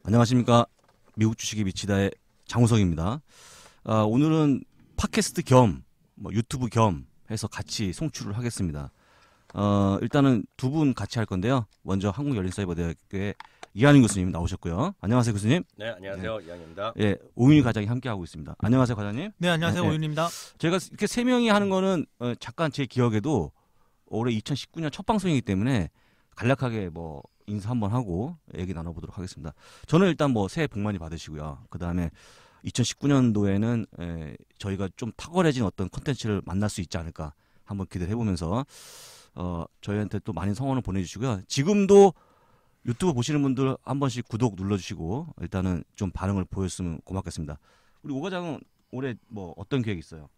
안녕하십니까. 미국 주식에 미치다의 장우석입니다. 오늘은 팟캐스트 겸 유튜브 겸 해서 같이 송출을 하겠습니다. 일단은 두 분 같이 할 건데요. 먼저 한국열린사이버대학교의 이한윤 교수님 나오셨고요. 안녕하세요, 교수님. 네, 안녕하세요. 이한입니다. 예, 오윤희 과장이 함께하고 있습니다. 안녕하세요, 과장님. 네, 안녕하세요. 네, 오윤입니다. 제가 이렇게 세 명이 하는 거는 잠깐 제 기억에도 올해 2019년 첫 방송이기 때문에 간략하게 인사 한번 하고 얘기 나눠보도록 하겠습니다. 저는 일단 새해 복 많이 받으시고요. 그 다음에 2019년도에는 저희가 좀 탁월해진 어떤 콘텐츠를 만날 수 있지 않을까 한번 기대를 해보면서 저희한테 또 많은 성원을 보내주시고요. 지금도 유튜브 보시는 분들 한 번씩 구독 눌러주시고 일단은 좀 반응을 보였으면 고맙겠습니다. 우리 오 과장은 올해 어떤 계획 있어요?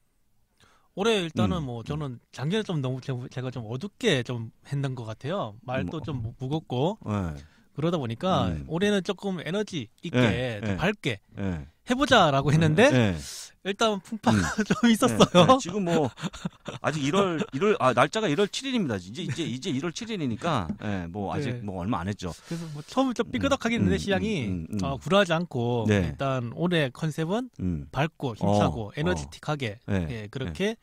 올해 일단은 저는 작년에 좀 너무 제가 좀 어둡게 좀 했는 것 같아요. 말도 좀 무겁고 네. 그러다 보니까 올해는 조금 에너지 있게 좀 밝게 네. 해보자라고 했는데 네. 일단 풍파가 좀 있었어요. 네. 지금 아직 1월 날짜가 1월 7일입니다. 이제 1월 7일이니까 아직 얼마 안 했죠. 그래서 처음에 좀 삐그덕하긴 했는데 시장이 불하지 않고 네. 일단 올해 컨셉은 밝고 힘차고 에너지틱하게 그렇게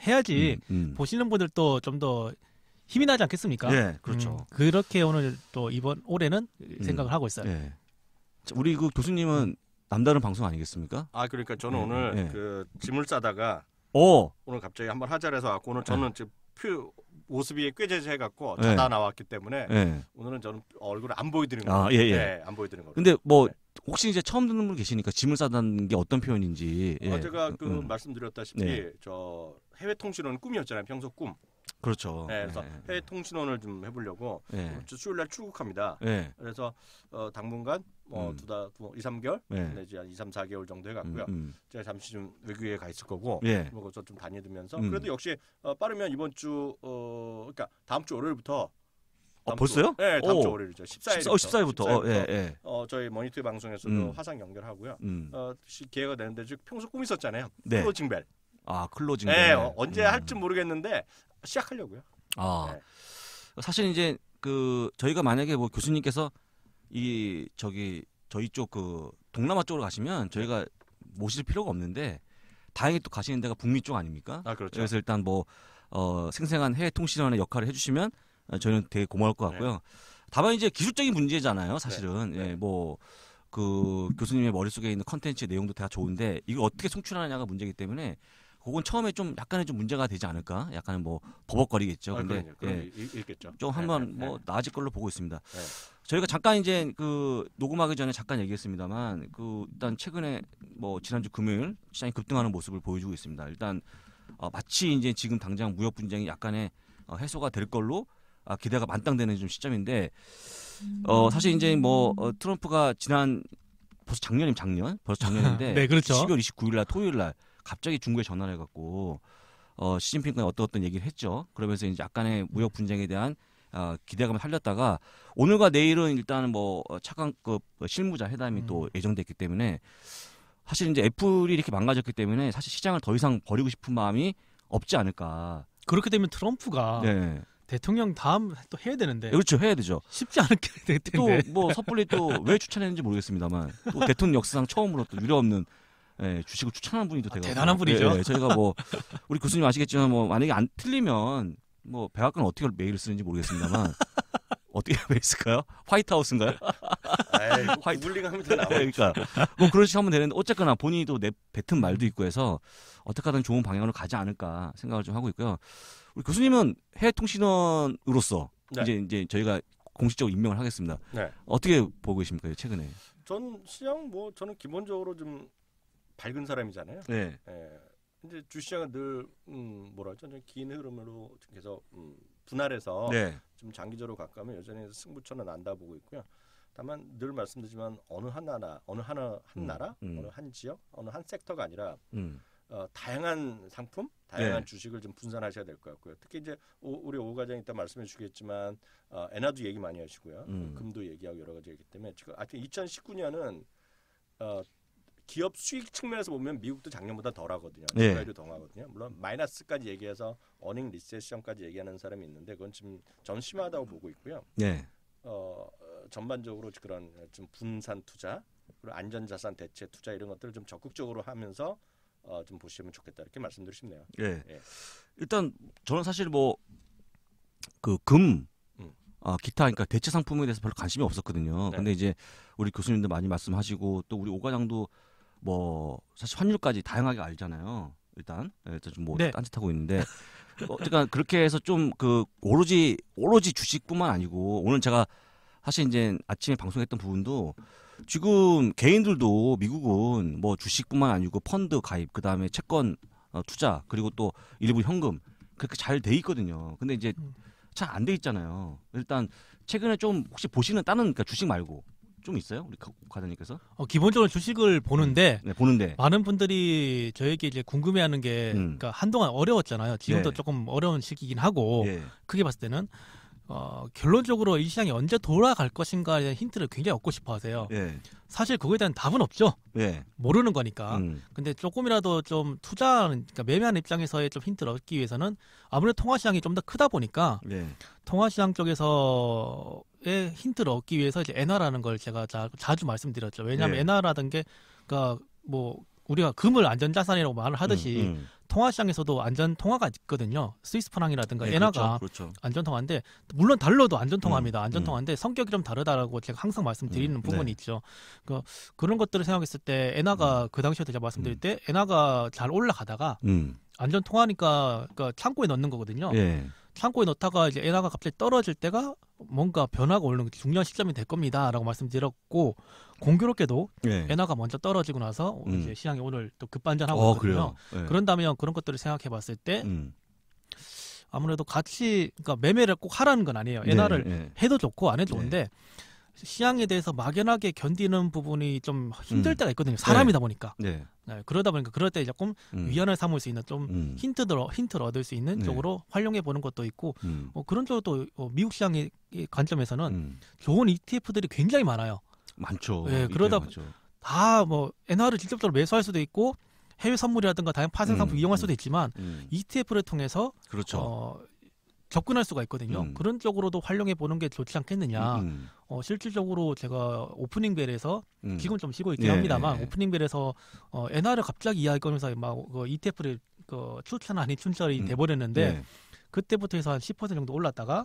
해야지 보시는 분들도 좀 더 힘이 나지 않겠습니까? 네, 그렇죠. 그렇게 오늘 또 이번 올해는 생각을 하고 있어요. 네. 우리 그 교수님은 남다른 방송 아니겠습니까? 그러니까 저는 오늘 그 짐을 싸다가 오늘 갑자기 한번 하자 해서 왔고 오늘 저는 지금 모습이 꾀죄죄해 갖고 자다 나왔기 때문에 오늘은 저는 얼굴을 안 보여드리는 거예요. 네, 안 보여드리는 거예요. 근데 혹시 이제 처음 듣는 분 계시니까 짐을 싸다는 게 어떤 표현인지. 제가 말씀드렸다시피 저 해외 통신원은 꿈이었잖아요. 평소 꿈. 그렇죠. 네, 그래서 해외 통신원을 좀 해보려고 수요일 날 출국합니다. 그래서 당분간 2-3개월 내지 한 2-3-4개월 정도 해갔고요. 제가 잠시 좀 외국에 가 있을 거고 거기서 좀 다니면서 그래도 역시 빠르면 이번 주 그러니까 다음 주 월요일부터 벌써요? 네, 다음 주 월요일이죠. 14일부터. 저희 머니투 방송에서도 화상 연결하고요. 기회가 되는데 평소 꿈 있었잖아요. 클로징벨. 클로징벨. 네, 언제 할지 모르겠는데 시작하려고요. 사실 이제 저희가 만약에 교수님께서 저희 쪽 동남아 쪽으로 가시면 저희가 모실 필요가 없는데 다행히 또 가시는 데가 북미 쪽 아닙니까? 그렇죠. 그래서 일단 생생한 해외 통신원의 역할을 해주시면 저희는 되게 고마울 것 같고요. 다만 이제 기술적인 문제잖아요, 사실은. 그 교수님의 머릿속에 있는 컨텐츠 내용도 다 좋은데 이걸 어떻게 송출하느냐가 문제이기 때문에 그건 처음에 좀 약간의 좀 문제가 되지 않을까? 약간은 버벅거리겠죠. 근데 있겠죠. 좀 한번 나아질 걸로 보고 있습니다. 저희가 잠깐 이제 녹음하기 전에 잠깐 얘기했습니다만 일단 최근에 지난주 금요일 시장이 급등하는 모습을 보여주고 있습니다. 일단 마치 이제 지금 당장 무역 분쟁이 약간의 해소가 될 걸로 기대가 만땅되는 좀 시점인데 사실 이제 트럼프가 벌써 작년인데 네, 그렇죠. 12월 29일 날 토요일 날 갑자기 중국에 전화를 해갖고 시진핑과 어떤 얘기를 했죠. 그러면서 이제 약간의 무역 분쟁에 대한 기대감을 살렸다가 오늘과 내일은 일단은 차관급 실무자 회담이 또 예정됐기 때문에 사실 이제 애플이 이렇게 망가졌기 때문에 사실 시장을 더 이상 버리고 싶은 마음이 없지 않을까. 그렇게 되면 트럼프가 대통령 다음 또 해야 되는데. 그렇죠, 해야 되죠. 쉽지 않게 될 텐데. 또 섣불리 또 왜 추천했는지 모르겠습니다만 또 대통령 역사상 처음으로 또 유례 없는 주식을 추천하는 분이 또 대단한 분이죠. 저희가 우리 교수님 아시겠지만 만약에 안 틀리면 백악관 어떻게 메일을 쓰는지 모르겠습니다만 어떻게 메일 쓸까요? 화이트하우스인가요? 구글링하면 다 나와요. 그러니까 그런 식으로 하면 되는데 어쨌거나 본인이 또 뱉은 말도 있고 해서 어떻게 하든 좋은 방향으로 가지 않을까 생각을 좀 하고 있고요. 우리 교수님은 해외 통신원으로서 이제 저희가 공식적으로 임명을 하겠습니다. 어떻게 보고 계십니까 최근에? 저는 기본적으로 좀 밝은 사람이잖아요. 이제 주시장은 늘 긴 흐름으로 계속 분할해서 좀 장기적으로 가까우면 여전히 승부처는 난다 보고 있고요. 다만 늘 말씀드리지만 어느 한 나라, 어느 한 지역, 어느 한 섹터가 아니라 다양한 상품, 다양한 주식을 좀 분산하셔야 될 것 같고요. 특히 이제 우리 오 과장이 이따 말씀해 주겠지만 엔화도 얘기 많이 하시고요. 금도 얘기하고 여러 가지 얘기 때문에 지금 하여튼 2019년은 기업 수익 측면에서 보면 미국도 작년보다 덜하거든요. 주가율이 덜하거든요. 물론 마이너스까지 얘기해서 어닝 리세션까지 얘기하는 사람이 있는데 그건 지금 전 심하다고 보고 있고요. 전반적으로 그런 좀 분산 투자 그리고 안전자산 대체 투자 이런 것들을 좀 적극적으로 하면서 좀 보시면 좋겠다 이렇게 말씀드리고 싶네요. 예. 예. 일단 저는 사실 뭐 그 금, 기타 그러니까 대체 상품에 대해서 별로 관심이 없었거든요. 네. 근데 이제 우리 교수님들 많이 말씀하시고 또 우리 오 과장도 뭐 사실 환율까지 다양하게 알잖아요. 일단 좀 뭐 딴짓하고 있는데 어쨌든 그렇게 해서 좀 그 오로지 주식뿐만 아니고 오늘 제가 사실 이제 아침에 방송했던 부분도 지금 개인들도 미국은 뭐 주식뿐만 아니고 펀드 가입 그다음에 채권 투자 그리고 또 일부 현금 그렇게 잘 돼 있거든요. 근데 이제 잘 안 돼 있잖아요. 일단 최근에 좀 혹시 보시는 다른 그러니까 주식 말고 좀 있어요? 우리 과장님께서? 기본적으로 주식을 보는데, 보는데 많은 분들이 저에게 이제 궁금해하는 게 그러니까 한동안 어려웠잖아요. 지금도 조금 어려운 시기이긴 하고 크게 봤을 때는 결론적으로 이 시장이 언제 돌아갈 것인가에 대한 힌트를 굉장히 얻고 싶어 하세요. 사실 그거에 대한 답은 없죠. 모르는 거니까. 근데 조금이라도 좀 그러니까 매매하는 입장에서의 좀 힌트를 얻기 위해서는 아무래도 통화시장이 좀 더 크다 보니까 통화시장 쪽에서의 힌트를 얻기 위해서 이제 엔화라는 걸 제가 자주 말씀드렸죠. 왜냐하면 엔화라는 게 그러니까 뭐 우리가 금을 안전자산이라고 말을 하듯이 통화시장에서도 안전통화가 있거든요. 스위스프랑이라든가 엔화가 그렇죠. 안전통화인데 물론 달러도 안전통화입니다. 안전통화인데 성격이 좀 다르다라고 제가 항상 말씀드리는 부분이 있죠. 그런 것들을 생각했을 때 엔화가 그 당시에도 제가 말씀드릴 때 엔화가 잘 올라가다가 안전통화니까 그러니까 창고에 넣는 거거든요. 창고에 넣다가 이제 엔화가 갑자기 떨어질 때가 뭔가 변화가 오는 중요한 시점이 될 겁니다라고 말씀드렸고 공교롭게도 엔화가 먼저 떨어지고 나서 이제 시장이 오늘 또 급반전하고 있거든요. 그런다면 그런 것들을 생각해봤을 때 아무래도 그러니까 매매를 꼭 하라는 건 아니에요. 엔화를 해도 좋고 안 해도 좋은데 시장에 대해서 막연하게 견디는 부분이 좀 힘들 때가 있거든요. 사람이다 보니까. 그러다 보니까 그럴 때 조금 위안을 삼을 수 있는 좀 힌트를 얻을 수 있는 쪽으로 활용해 보는 것도 있고 그런 쪽으로 또 미국 시장의 관점에서는 좋은 ETF들이 굉장히 많아요. 많죠. 그러다 다 뭐 엔화를 직접적으로 매수할 수도 있고 해외 선물이라든가 다양한 파생 상품 이용할 수도 있지만 ETF를 통해서 접근할 수가 있거든요. 그런 쪽으로도 활용해 보는 게 좋지 않겠느냐. 실질적으로 제가 오프닝 벨에서 지금 좀 쉬고 있긴 합니다만 오프닝 벨에서 엔화를 갑자기 이야기하면서 막 ETF를 추천 아닌 추천이 돼버렸는데 그때부터 해서 한 10% 정도 올랐다가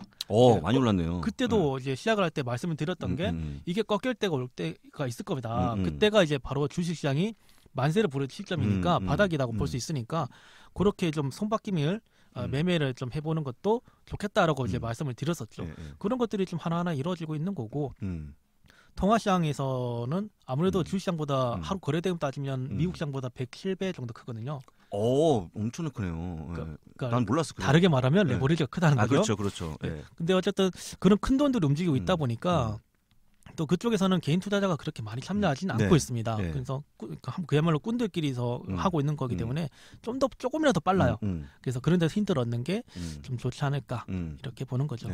많이 올랐네요. 그때도 이제 시작을 할 때 말씀을 드렸던 게 이게 꺾일 때가 올 때가 있을 겁니다. 그때가 이제 바로 주식시장이 만세를 부를 시점이니까 바닥이라고 볼 수 있으니까 그렇게 좀 손바뀜을 매매를 좀 해보는 것도 좋겠다라고 이제 말씀을 드렸었죠. 그런 것들이 좀 하나하나 이루어지고 있는 거고 통화시장에서는 아무래도 주식시장보다 하루 거래대금 따지면 미국 시장보다 107배 정도 크거든요. 엄청 크네요. 그러니까 난 몰랐어. 다르게 말하면 레버리지가 크다는 거죠. 그렇죠. 근데 어쨌든 그런 큰 돈들이 움직이고 있다 보니까 또 그쪽에서는 개인 투자자가 그렇게 많이 참여하지는 않고 있습니다. 그래서 그야말로 꾼들끼리서 하고 있는 거기 때문에 조금이라도 빨라요. 그래서 그런 데서 힌트를 얻는 게 좀 좋지 않을까 이렇게 보는 거죠.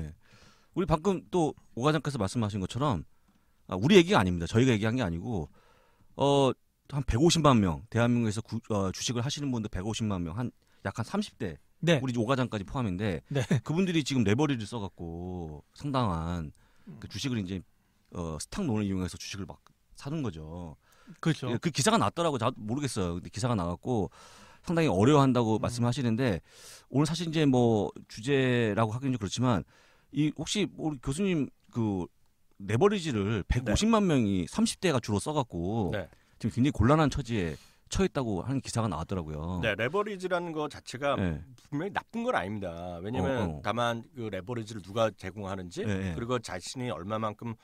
우리 방금 또 오 과장께서 말씀하신 것처럼 우리 얘기가 아닙니다. 저희가 얘기한 게 아니고 한 150만 명 대한민국에서 주식을 하시는 분들 150만 명 약 한 30대 우리 오 과장까지 포함인데 그분들이 지금 레버리지를 써갖고 상당한 그 주식을 이제 스탁론을 이용해서 주식을 막 사는 거죠. 그렇죠. 그 기사가 났더라고. 저 모르겠어요. 근데 기사가 나갔고 상당히 어려워한다고 말씀하시는데 오늘 사실 이제 뭐 주제라고 하기는 좀 그렇지만 혹시 우리 교수님 그 레버리지를 150만 명이 30대가 주로 써갖고 지금 굉장히 곤란한 처지에 처했다고 하는 기사가 나왔더라고요. 레버리지라는 거 자체가 분명히 나쁜 건 아닙니다. 왜냐하면 다만 그 레버리지를 누가 제공하는지 그리고 자신이 얼마만큼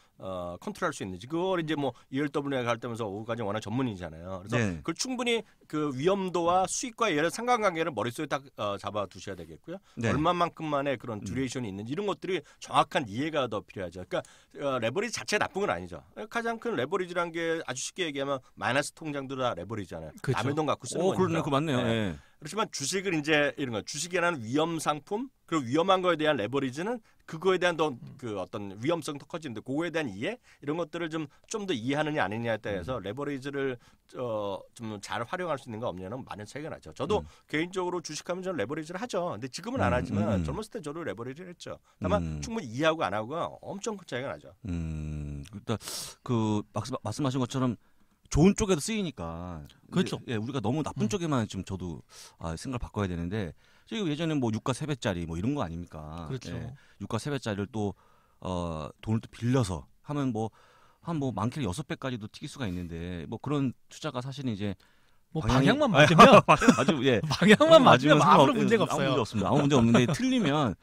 컨트롤할 수 있는지 그걸 이제 뭐 ELW에 갈 때면서 오가지 워낙 전문이잖아요. 그래서 그걸 충분히 그 위험도와 수익과의 여러 상관관계를 머릿속에 딱 잡아 두셔야 되겠고요. 얼마만큼만의 그런 듀레이션이 있는지 이런 것들이 정확한 이해가 더 필요하죠. 그러니까 레버리지 자체가 나쁜 건 아니죠. 가장 큰 레버리지라는 게 아주 쉽게 얘기하면 마이너스 통장도 다 레버리지잖아요. 남의 돈 갖고 쓰는 거니까. 그러네, 그 맞네요. 그렇지만 주식을 이제 이런 거 주식이라는 위험 상품 그리고 위험한 거에 대한 레버리지는 그거에 대한 더 그 어떤 위험성 더 커지는데 그거에 대한 이해 이런 것들을 좀 더 이해하느냐 아니냐에 따라서 레버리지를 좀 잘 활용할 수 있는 거 없냐는 많은 차이가 나죠. 저도 개인적으로 주식하면 저는 레버리지를 하죠. 근데 지금은 안 하지만 젊었을 때 저도 레버리지를 했죠. 다만 충분히 이해하고 안 하고가 엄청 큰 차이가 나죠. 일단 그 말씀하신 것처럼 좋은 쪽에도 쓰이니까. 그렇죠. 예, 우리가 너무 나쁜 쪽에만 좀 저도 생각을 바꿔야 되는데 지금 예전에 뭐 유가 3배짜리 뭐 이런 거 아닙니까? 그렇죠. 예, 유가 3배짜리를 또 돈을 또 빌려서 하면 한 많게는 6배까지도 튀길 수가 있는데 뭐 그런 투자가 사실은 이제 뭐 방향만 맞으면 아주 예 방향만 맞으면 아무런 문제가 없어요. 아무 문제 없습니다. 아무 문제 없는데 틀리면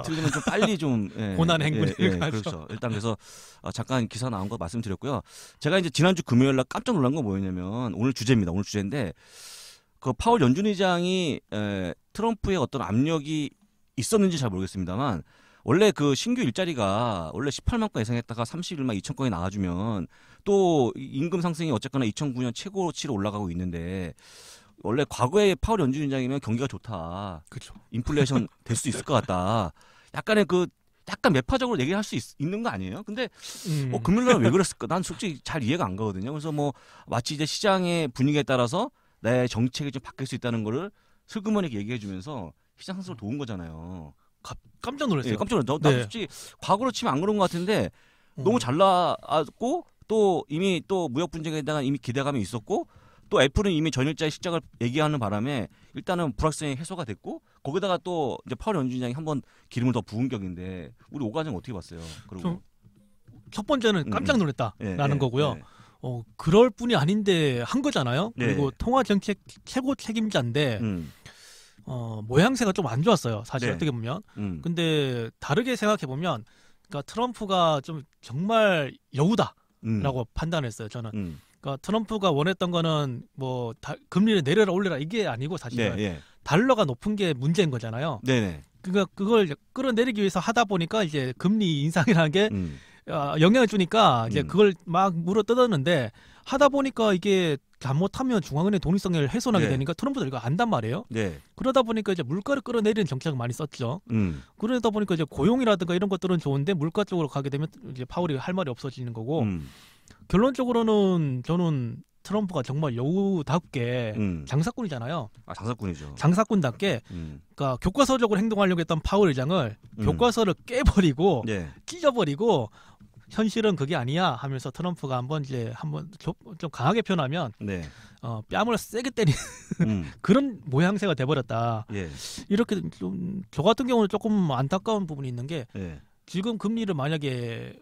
틀리면 좀 빨리 좀 고난 행군을 가죠. 그렇죠. 일단 그래서 잠깐 기사 나온 거 말씀드렸고요. 제가 이제 지난주 금요일 날 깜짝 놀란 건 뭐였냐면 오늘 주제입니다. 오늘 주제인데 그 파월 연준 의장이 트럼프의 어떤 압력이 있었는지 잘 모르겠습니다만 원래 그 신규 일자리가 원래 18만 건 예상했다가 31만 2천 건이 나와주면 또 임금 상승이 어쨌거나 2009년 최고치로 올라가고 있는데 원래 과거에 파월 연준 의장이면 경기가 좋다. 그렇죠. 인플레이션 될 수 있을 것 같다. 약간의 약간 매파적으로 얘기할 수 있는 거 아니에요? 근데 금요일날 왜 그랬을까? 난 솔직히 잘 이해가 안 가거든요. 그래서 뭐 마치 이제 시장의 분위기에 따라서 내 정책이 좀 바뀔 수 있다는 거를 슬그머니 얘기해주면서 시장 상승을 도운 거잖아요. 깜짝 놀랐어요. 예, 깜짝 놀랐어요. 나 솔직히 과거로 치면 안 그런 것 같은데 너무 잘 나왔고 또 이미 또 무역 분쟁에 대한 이미 기대감이 있었고 또 애플은 이미 전일자의 시작을 얘기하는 바람에 일단은 불확실성이 해소가 됐고 거기다가 또 이제 파월 연준장이 한번 기름을 더 부은 격인데 우리 오과정 어떻게 봤어요? 그리고 첫 번째는 깜짝 놀랐다라는 거고요. 예. 그럴 뿐이 아닌데 한 거잖아요. 그리고 네. 통화 정책 최고 책임자인데 모양새가 좀 안 좋았어요. 사실 네. 어떻게 보면. 근데 다르게 생각해 보면, 그러니까 트럼프가 좀 정말 여우다라고 판단했어요. 저는. 그러니까 트럼프가 원했던 거는 뭐 금리를 내려라 올려라 이게 아니고 사실은 네. 달러가 높은 게 문제인 거잖아요. 네네. 그러니까 그걸 끌어내리기 위해서 하다 보니까 이제 금리 인상이라는 게 영향을 주니까 이제 그걸 막 물어 뜯었는데 하다 보니까 이게 잘못하면 중앙은행 독립성을 훼손하게 되니까 트럼프도 이거 안단 말이에요. 네. 그러다 보니까 이제 물가를 끌어내리는 정책을 많이 썼죠. 그러다 보니까 이제 고용이라든가 이런 것들은 좋은데 물가 쪽으로 가게 되면 이제 파월이 할 말이 없어지는 거고 결론적으로는 저는 트럼프가 정말 여우답게 장사꾼이잖아요. 장사꾼이죠. 장사꾼답게 그러니까 교과서적으로 행동하려고 했던 파월 의장을 교과서를 깨버리고 찢어버리고 현실은 그게 아니야 하면서 트럼프가 한번 좀 강하게 표현하면 뺨을 세게 때리는 그런 모양새가 돼버렸다. 예. 이렇게 좀 저 같은 경우는 조금 안타까운 부분이 있는 게 지금 금리를 만약에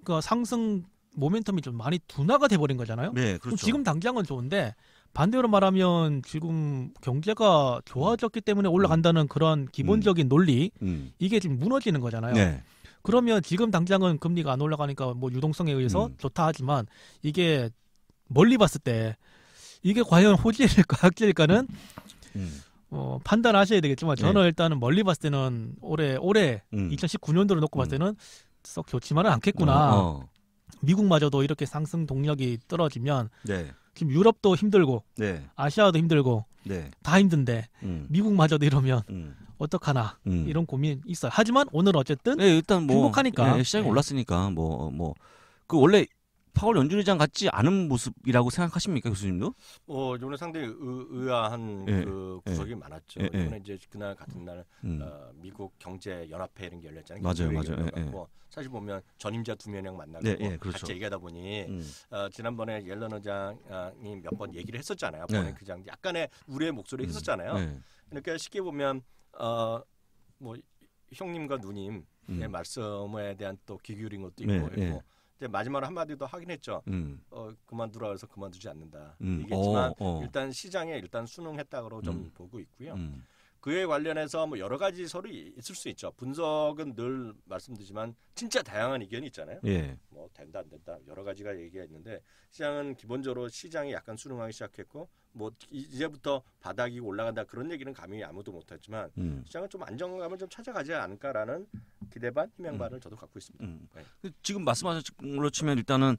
그 상승 모멘텀이 좀 많이 둔화가 돼버린 거잖아요. 네, 그렇죠. 지금 당장은 좋은데 반대로 말하면 지금 경제가 좋아졌기 때문에 올라간다는 그런 기본적인 논리 이게 지금 무너지는 거잖아요. 네. 그러면 지금 당장은 금리가 안 올라가니까 뭐 유동성에 의해서 좋다 하지만 이게 멀리 봤을 때 이게 과연 호재일까 악재일까는 판단하셔야 되겠지만 저는 일단은 멀리 봤을 때는 올해 2019년도를 놓고 봤을 때는 썩 좋지만은 않겠구나. 미국마저도 이렇게 상승 동력이 떨어지면 지금 유럽도 힘들고 아시아도 힘들고 다 힘든데 미국마저도 이러면 어떡하나 이런 고민이 있어요. 하지만 오늘 어쨌든 일단 뭐 행복하니까 시장이 올랐으니까 그 원래 파월 연준 의장 같지 않은 모습이라고 생각하십니까, 교수님도? 이번에 상당히 의아한 그 구석이 많았죠. 이번에 이제 그날 같은 날 미국 경제 연합회 이런 게 열렸잖아요. 맞아요. 사실 보면 전임자 2명이랑 만나고 그렇죠. 같이 얘기하다 보니 지난번에 옐런 의장이 몇 번 얘기를 했었잖아요. 그 장 약간의 우려의 목소리 했었잖아요. 그러니까 쉽게 보면 뭐 형님과 누님의 말씀에 대한 또 귀 기울인 것도 있고 이제 마지막으로 한마디 더 하긴 했죠. 그만두라 해서 그만두지 않는다. 얘기했지만 일단 시장에 일단 순응했다고 좀 보고 있고요. 그에 관련해서 뭐 여러 가지 설이 있을 수 있죠. 분석은 늘 말씀드리지만 진짜 다양한 의견이 있잖아요. 뭐 된다 안 된다 여러 가지가 얘기가 있는데 시장은 기본적으로 시장이 약간 순응하기 시작했고 뭐 이제부터 바닥이 올라간다 그런 얘기는 감히 아무도 못했지만 시장은 좀 안정감을 좀 찾아가지 않을까라는 기대 반 희망 반을 저도 갖고 있습니다. 지금 말씀하신 걸로 치면 일단은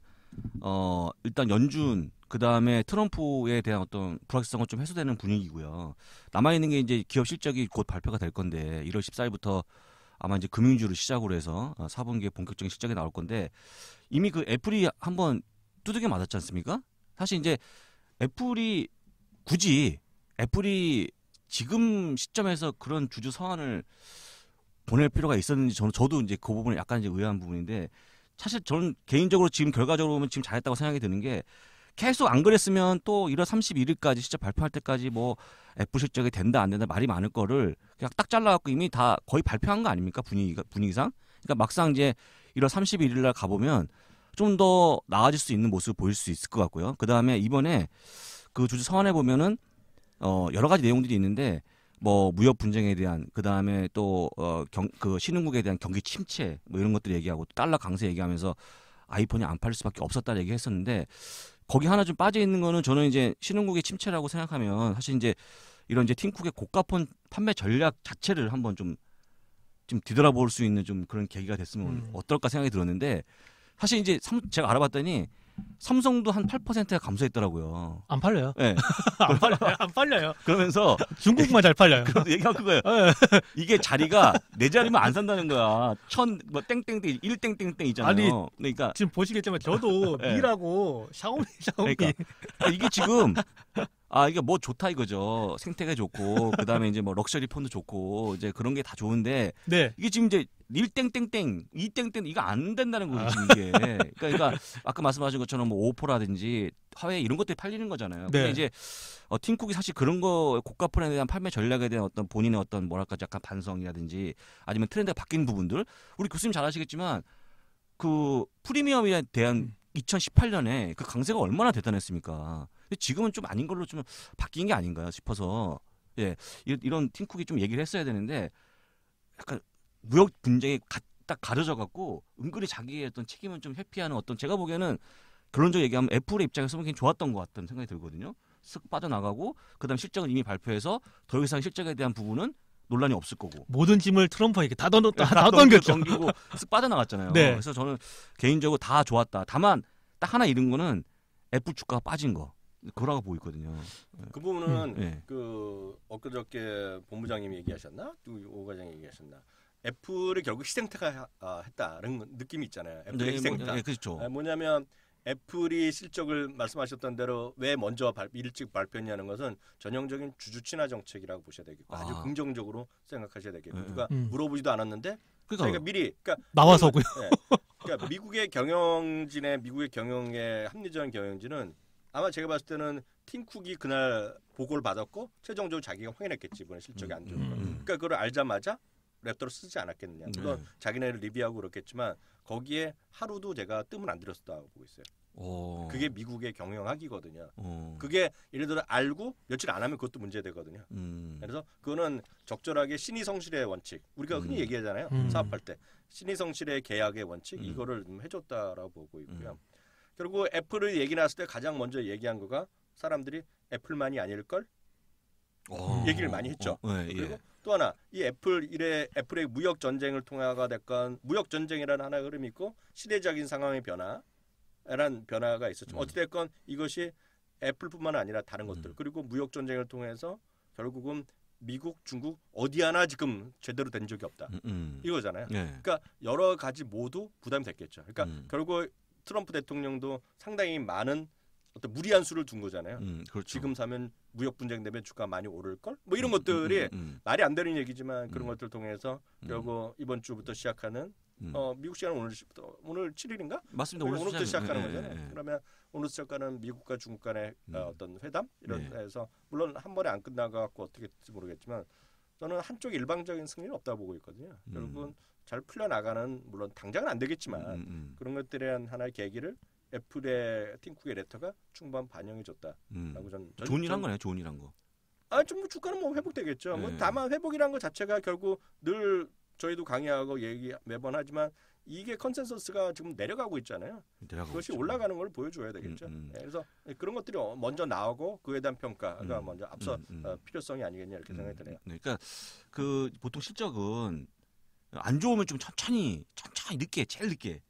일단 연준 그다음에 트럼프에 대한 어떤 불확실성은 좀 해소되는 분위기고요. 남아 있는 게 이제 기업 실적이 곧 발표가 될 건데 1월 14일부터 아마 이제 금융주를 시작으로 해서 4분기에 본격적인 실적이 나올 건데 이미 그 애플이 한번 두들겨 맞았지 않습니까? 사실 이제 애플이 지금 시점에서 그런 주주 서한을 보낼 필요가 있었는지 저도 이제 그 부분에 약간 이제 의아한 부분인데 사실 저는 개인적으로 지금 결과적으로 보면 지금 잘했다고 생각이 드는 게 계속 안 그랬으면 또 1월 31일까지 실적 발표할 때까지 뭐 애플 실적이 된다 안 된다 말이 많을 거를 그냥 딱 잘라갖고 이미 다 거의 발표한 거 아닙니까? 분위기상. 그러니까 막상 이제 1월 31일 날 가보면 좀 더 나아질 수 있는 모습을 보일 수 있을 것 같고요. 그 다음에 이번에 그 주주 서한에 보면은 여러 가지 내용들이 있는데 뭐 무역 분쟁에 대한 그 다음에 또 그 신흥국에 대한 경기 침체 뭐 이런 것들 얘기하고 달러 강세 얘기하면서 아이폰이 안 팔릴 수밖에 없었다 얘기했었는데 거기 하나 좀 빠져 있는 거는 저는 이제 신흥국의 침체라고 생각하면 사실 이제 이런 이제 팀쿡의 고가폰 판매 전략 자체를 한번 좀 뒤돌아볼 수 있는 좀 그런 계기가 됐으면 어떨까 생각이 들었는데 사실 이제 제가 알아봤더니 삼성도 한 8%가 감소했더라고요. 안 팔려요. 네. 안 팔려요. 안 팔려요. 그러면서 중국만 잘 팔려요. 그래서 얘기한 그거예요. 이게 자리가 내 자리면 안 산다는 거야. 뭐 땡땡땡 1땡땡땡 있잖아요. 아니, 그러니까 지금 보시겠지만 저도 네. 미라고 샤오미. 그러니까 이게 지금 이게 뭐 좋다 이거죠. 생태계 좋고 그다음에 이제 뭐 럭셔리 폰도 좋고 이제 그런 게 다 좋은데 네. 이게 지금 이제 1땡땡땡 2땡땡 이거 안 된다는 거죠 지금 이게. 그러니까 아까 말씀하신 것처럼 뭐 오포라든지 화웨이 이런 것들이 팔리는 거잖아요. 근데 네. 이제 팀쿡이 사실 그런 거 고가폰에 대한 판매 전략에 대한 어떤 본인의 어떤 뭐랄까 약간 반성이라든지 아니면 트렌드가 바뀐 부분들 우리 교수님 잘 아시겠지만 그 프리미엄에 대한 2018년에 그 강세가 얼마나 대단했습니까? 근데 지금은 좀 아닌 걸로 좀 바뀐 게 아닌가요 싶어서 예 이런 팀쿡이 좀 얘기를 했어야 되는데 약간 무역 분쟁이 딱 가려져 갖고 은근히 자기의 어떤 책임은 좀 회피하는 어떤 제가 보기에는 결론적으로 얘기하면 애플의 입장에서 보기엔 좋았던 것 같다는 생각이 들거든요. 쓱 빠져나가고 그다음 실적을 이미 발표해서 더 이상 실적에 대한 부분은 논란이 없을 거고 모든 짐을 트럼프에게 다 던겼죠. 넘기고 쓱 빠져나갔잖아요. 네. 그래서 저는 개인적으로 다 좋았다. 다만 딱 하나 잃은 거는 애플 주가가 빠진 거. 그러고 보이거든요. 그 부분은 네. 그 엊그저께 본부장님이 얘기하셨나? 오 과장이 얘기하셨나? 애플이 결국 희생태가 했다는 느낌이 있잖아요. 애플의 희생태. 네, 그렇죠. 뭐냐면 애플이 실적을 말씀하셨던 대로 왜 먼저 일찍 발표했냐는 것은 전형적인 주주 친화 정책이라고 보셔야 되겠고 아주 긍정적으로 생각하셔야 되겠고 누가 물어보지도 않았는데 저희가 미리 나와서고요. 네, 그러니까 미국의 경영의 합리적인 경영진은 아마 제가 봤을 때는 팀쿡이 그날 보고를 받았고 최종적으로 자기가 확인했겠지 이번에 실적이 안 좋은 거. 그러니까 그걸 알자마자 랩터를 쓰지 않았겠느냐. 물론 자기네를 리뷰하고 그렇겠지만 거기에 하루도 제가 뜸을 안 들였다고 보고 있어요. 그게 미국의 경영학이거든요. 그게 예를 들어 알고 며칠 안 하면 그것도 문제되거든요. 그래서 그거는 적절하게 신의성실의 원칙. 우리가 흔히 얘기하잖아요. 사업할 때 신의성실의 계약의 원칙 이거를 좀 해줬다라고 보고 있고요. 그리고 애플을 얘기 나왔을 때 가장 먼저 얘기한 거가 사람들이 애플만이 아닐걸 얘기를 많이 했죠. 그리고 또 하나 이 애플의 무역 전쟁을 통해가 됐건 무역 전쟁이라는 하나의 흐름이 있고 시대적인 상황의 변화라는 변화가 있었죠. 어찌됐건 이것이 애플뿐만 아니라 다른 것들 그리고 무역 전쟁을 통해서 결국은 미국, 중국 어디 하나 지금 제대로 된 적이 없다. 이거잖아요. 그러니까 여러 가지 모두 부담이 됐겠죠. 그러니까 결국 트럼프 대통령도 상당히 많은 어떤 무리한 수를 둔 거잖아요. 그렇죠. 지금 사면 무역 분쟁 되면 주가 많이 오를 걸? 뭐 이런 것들이 말이 안 되는 얘기지만 그런 것들 통해서 결국 이번 주부터 시작하는 미국 시간은 오늘 7일인가? 맞습니다. 오늘부터 시작하는 거잖아요. 그러면 오늘 시작하는 미국과 중국 간의 어떤 회담 이런 해서 물론 한 번에 안 끝나갖고 어떻게 될지 모르겠지만 저는 한쪽 일방적인 승리는 없다고 보고 있거든요. 결국은 잘 풀려나가는 물론 당장은 안 되겠지만 그런 것들에 대한 하나의 계기를 애플의 팀쿡의 레터가 충분히 반영해줬다라고 저는 좋은 일 한 거네요. 좋은 일 한 거. 좀 주가는 뭐 회복되겠죠. 뭐 다만 회복이라는 것 자체가 결국 늘 저희도 강의하고 얘기 매번 하지만 이게 컨센서스가 지금 내려가고 있잖아요. 그것이 올라가는 걸 보여줘야 되겠죠. 그래서 그런 것들이 먼저 나오고 그에 대한 평가가 먼저 앞서 필요성이 아니겠냐 이렇게 생각이 드네요. 그러니까 그 보통 실적은 안 좋으면 좀 천천히 늦게 제일 늦게.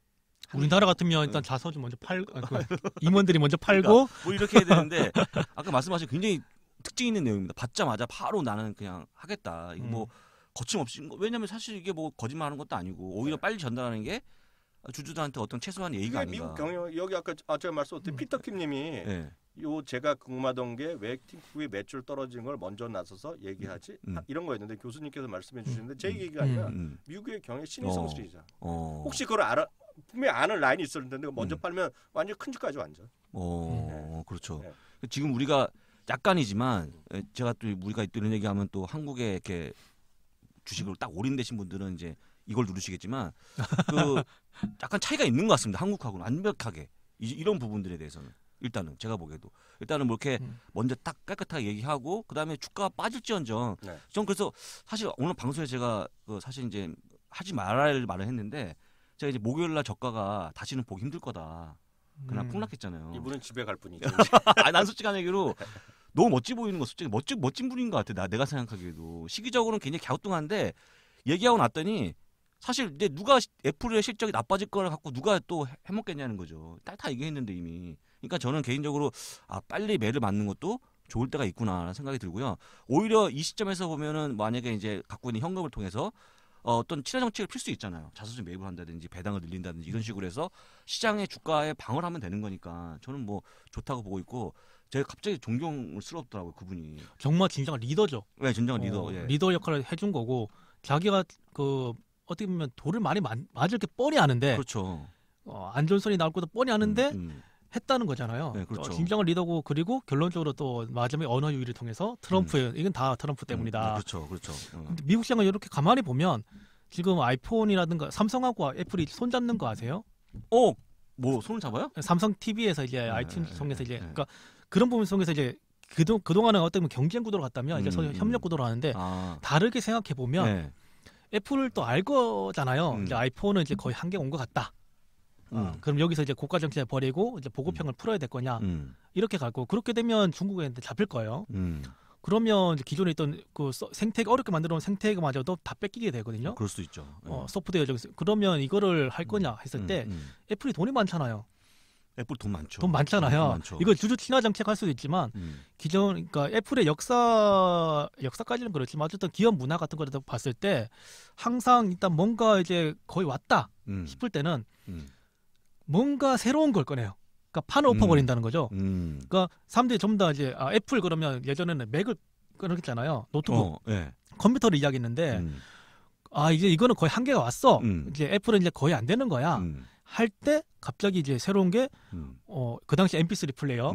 우리나라 같으면 일단 자서주 먼저 임원들이 먼저 팔고 그러니까 뭐 이렇게 해야 되는데 아까 말씀하신 굉장히 특징 있는 내용입니다. 받자마자 바로 나는 그냥 하겠다. 이거 뭐 거침없이 왜냐하면 사실 이게 뭐 거짓말하는 것도 아니고 오히려 빨리 전달하는 게 주주들한테 어떤 최소한 예의가 아닌가. 미국 경영 여기 아까 제가 말씀드린 피터 킴님이 요 제가 궁금하던 게 왜 팀쿡의 매출 떨어진 걸 먼저 나서서 얘기하지 이런 거였는데 교수님께서 말씀해 주시는데 제 얘기가 아니라 미국의 경영 신의 성실이죠. 혹시 그걸 분명히 아는 라인이 있었는데 먼저 빨면 완전 큰 집까지 완전. 그렇죠. 지금 우리가 약간이지만 제가 또 우리가 이런 얘기하면 또 한국에 이렇게 주식을 딱 올인되신 분들은 이제 이걸 누르시겠지만 그 약간 차이가 있는 것 같습니다. 한국하고는 완벽하게 이런 부분들에 대해서는 일단은 제가 보기에도 일단은 뭐 이렇게 먼저 딱 깨끗하게 얘기하고 그다음에 주가가 빠질지언정 전 그래서 사실 오늘 방송에 제가 사실 이제 하지 말아야 할 말을 했는데 제가 이제 목요일날 저가가 다시는 보기 힘들 거다. 그날 폭락했잖아요. 이분은 집에 갈 뿐이죠. 난 솔직한 얘기로 너무 멋지 보이는 거 솔직히 멋진 분인 것 같아. 내가 생각하기에도 시기적으로는 굉장히 갸우뚱한데 얘기하고 났더니 사실 이제 누가 애플의 실적이 나빠질 거를 갖고 누가 또 해먹겠냐는 거죠. 다 얘기했는데 이미. 그러니까 저는 개인적으로 빨리 매를 맞는 것도 좋을 때가 있구나라는 생각이 들고요. 오히려 이 시점에서 보면은 만약에 이제 갖고 있는 현금을 통해서 어떤 친화 정책을 필 수 있잖아요. 자사주 매입을 한다든지 배당을 늘린다든지 이런 식으로 해서 시장의 주가에 방어를 하면 되는 거니까 저는 뭐 좋다고 보고 있고 제가 갑자기 존경스럽더라고요. 그분이. 정말 진정한 리더죠. 네, 진정한 리더. 리더 역할을 해준 거고 자기가 어떻게 보면 돌을 많이 맞을 게 뻔히 아는데 그렇죠. 안전선이 나올 것도 뻔히 아는데 했다는 거잖아요. 네, 그렇죠. 진정한 리더고 그리고 결론적으로 또 마지막에 언어 유의를 통해서 트럼프 이건 다 트럼프 때문이다. 그렇죠. 근데 미국 시장을 이렇게 가만히 보면 지금 아이폰이라든가 삼성하고 애플이 손 잡는 거 아세요? 뭐 손을 잡아요? 삼성 TV에서 이제 아이튠즈 통해서 이제 그러니까 그런 부분 속에서 이제 그동안은 어떻게 보면 경쟁 구도로 갔다면 이제 서로 협력 구도로 하는데 다르게 생각해 보면 애플을 또 알 거잖아요. 이제 아이폰은 이제 거의 한계 온 것 같다. 그럼 여기서 이제 고가 정책을 버리고 이제 보급형을 풀어야 될 거냐 이렇게 가고 그렇게 되면 중국에 잡힐 거예요. 그러면 이제 기존에 있던 그 생태계 어렵게 만들어 놓은 생태계마저도 다 뺏기게 되거든요. 그럴 수도 있죠. 소프트웨어 쪽에서 그러면 이거를 할 거냐 했을 때 애플이 돈이 많잖아요. 애플 돈 많죠. 돈 많잖아요. 돈 많죠. 이걸 주주 친화 정책 할 수도 있지만 기존 그러니까 애플의 역사까지는 그렇지만 어쨌든 기업 문화 같은 거를 봤을 때 항상 일단 뭔가 이제 거의 왔다 싶을 때는 뭔가 새로운 걸 꺼내요. 그러니까 판을 엎어버린다는 거죠. 그러니까 사람들이 전부 다 이제 애플 그러면 예전에는 맥을 꺼냈잖아요. 노트북, 컴퓨터를 이야기했는데 이제 이거는 거의 한계가 왔어. 이제 애플은 이제 거의 안 되는 거야. 할 때 갑자기 이제 새로운 게 그 당시 MP3 플레이어,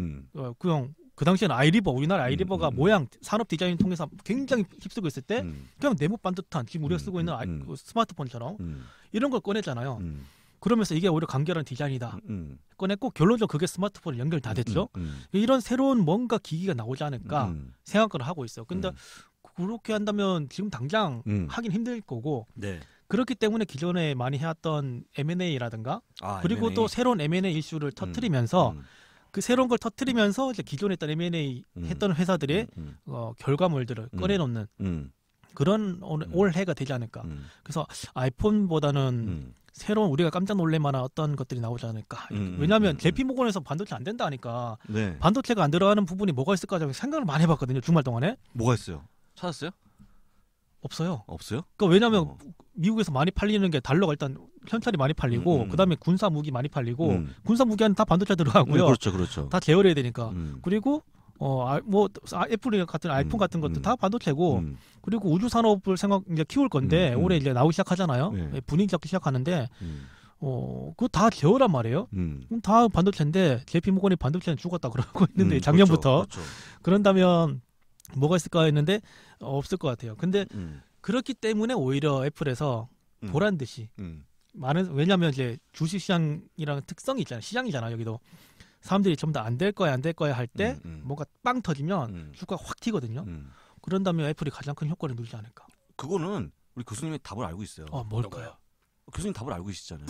그 당시에는 아이리버, 우리나라 아이리버가 모양 산업 디자인 통해서 굉장히 휩쓰고 있을 때 그냥 네모 반듯한 지금 우리가 쓰고 있는 스마트폰처럼 이런 걸 꺼냈잖아요. 그러면서 이게 오히려 간결한 디자인이다. 꺼냈고 결론적으로 그게 스마트폰에 연결 다 됐죠. 이런 새로운 뭔가 기기가 나오지 않을까 생각을 하고 있어요. 근데 그렇게 한다면 지금 당장 하긴 힘들 거고 그렇기 때문에 기존에 많이 해왔던 M&A라든가 그리고 M&A. 또 새로운 M&A 이슈를 터뜨리면서 그 새로운 걸 터뜨리면서 이제 기존에 있던 M&A 했던 회사들의 결과물들을 꺼내놓는 그런 올해가 되지 않을까. 그래서 아이폰보다는 새로운 우리가 깜짝 놀랄 만한 어떤 것들이 나오지 않을까. 왜냐하면 JP모건에서 반도체 안 된다 하니까 반도체가 안 들어가는 부분이 뭐가 있을까 생각을 많이 해봤거든요. 주말 동안에. 뭐가 있어요? 찾았어요? 없어요. 그러니까 왜냐하면 미국에서 많이 팔리는 게 달러가 일단 현찰이 많이 팔리고 그다음에 군사 무기 많이 팔리고 군사 무기는 다 반도체 들어가고요. 그렇죠. 다 제어해야 되니까. 그리고 애플 같은 아이폰 같은 것도 다 반도체고 그리고 우주 산업을 이제 키울 건데 올해 이제 나오기 시작하잖아요. 분위기 잡기 시작하는데 그거 다 제어란 말이에요. 그럼 다 반도체인데 JP모건이 반도체는 죽었다 그러고 있는데 작년부터 그렇죠. 그런다면 뭐가 있을까 했는데 없을 것 같아요. 근데 그렇기 때문에 오히려 애플에서 보란 듯이 왜냐하면 이제 주식시장이랑 특성이 있잖아요. 시장이잖아요. 여기도 사람들이 전부 다 안 될 거야 할 때 뭔가 빵 터지면 주가가 확 튀거든요. 그런다면 애플이 가장 큰 효과를 누리지 않을까. 그거는 우리 교수님이 답을 알고 있어요. 뭘까요? 교수님 답을 알고 계시잖아요.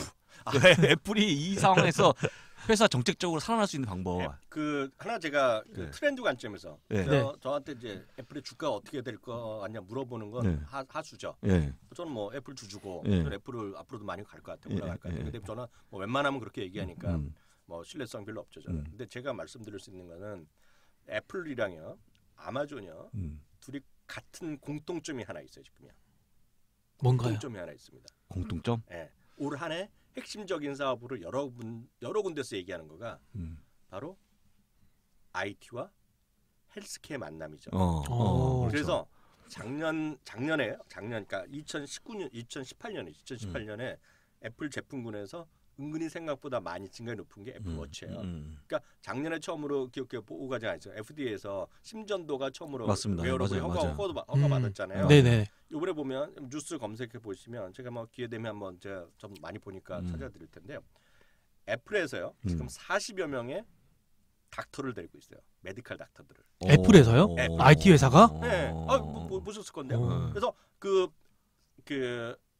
애플이 이 상황에서 회사 정책적으로 살아날 수 있는 방법. 하나 제가 트렌드 관점에서 저한테 이제 애플의 주가가 어떻게 될 거 아니냐 물어보는 건 하수죠. 저는 뭐 애플 주주고 저는 애플을 앞으로도 많이 갈 것 같아요. 올라갈 것 같아요. 근데 저는 뭐 웬만하면 그렇게 얘기하니까 뭐 신뢰성 별로 없죠. 저는. 근데 제가 말씀드릴 수 있는 거는 애플이랑요, 아마존이요, 둘이 같은 공통점이 하나 있어요 지금요. 뭔가요? 공통점이 하나 있습니다. 공통점? 올 한 해 핵심적인 사업으로 여러 군데서 얘기하는 거가 바로 IT와 헬스케어 만남이죠. 그래서 작년에 그러니까 2018년에 애플 제품군에서 은근히 생각보다 많이 증가율이 높은 게 애플워치예요. 그러니까 작년에 처음으로 기억해 보고가 아니죠. FDA에서 심전도가 처음으로 웨어러블 허가 받았잖아요. 네네. 이번에 보면 뉴스 검색해 보시면 제가 뭐 기회 되면 한번 제가 좀 많이 보니까 찾아드릴 텐데요. 애플에서요 지금 40여 명의 닥터를 데리고 있어요. 메디컬 닥터들을. 애플에서요? IT 회사가? 네. 보셨을 건데요. 그래서 그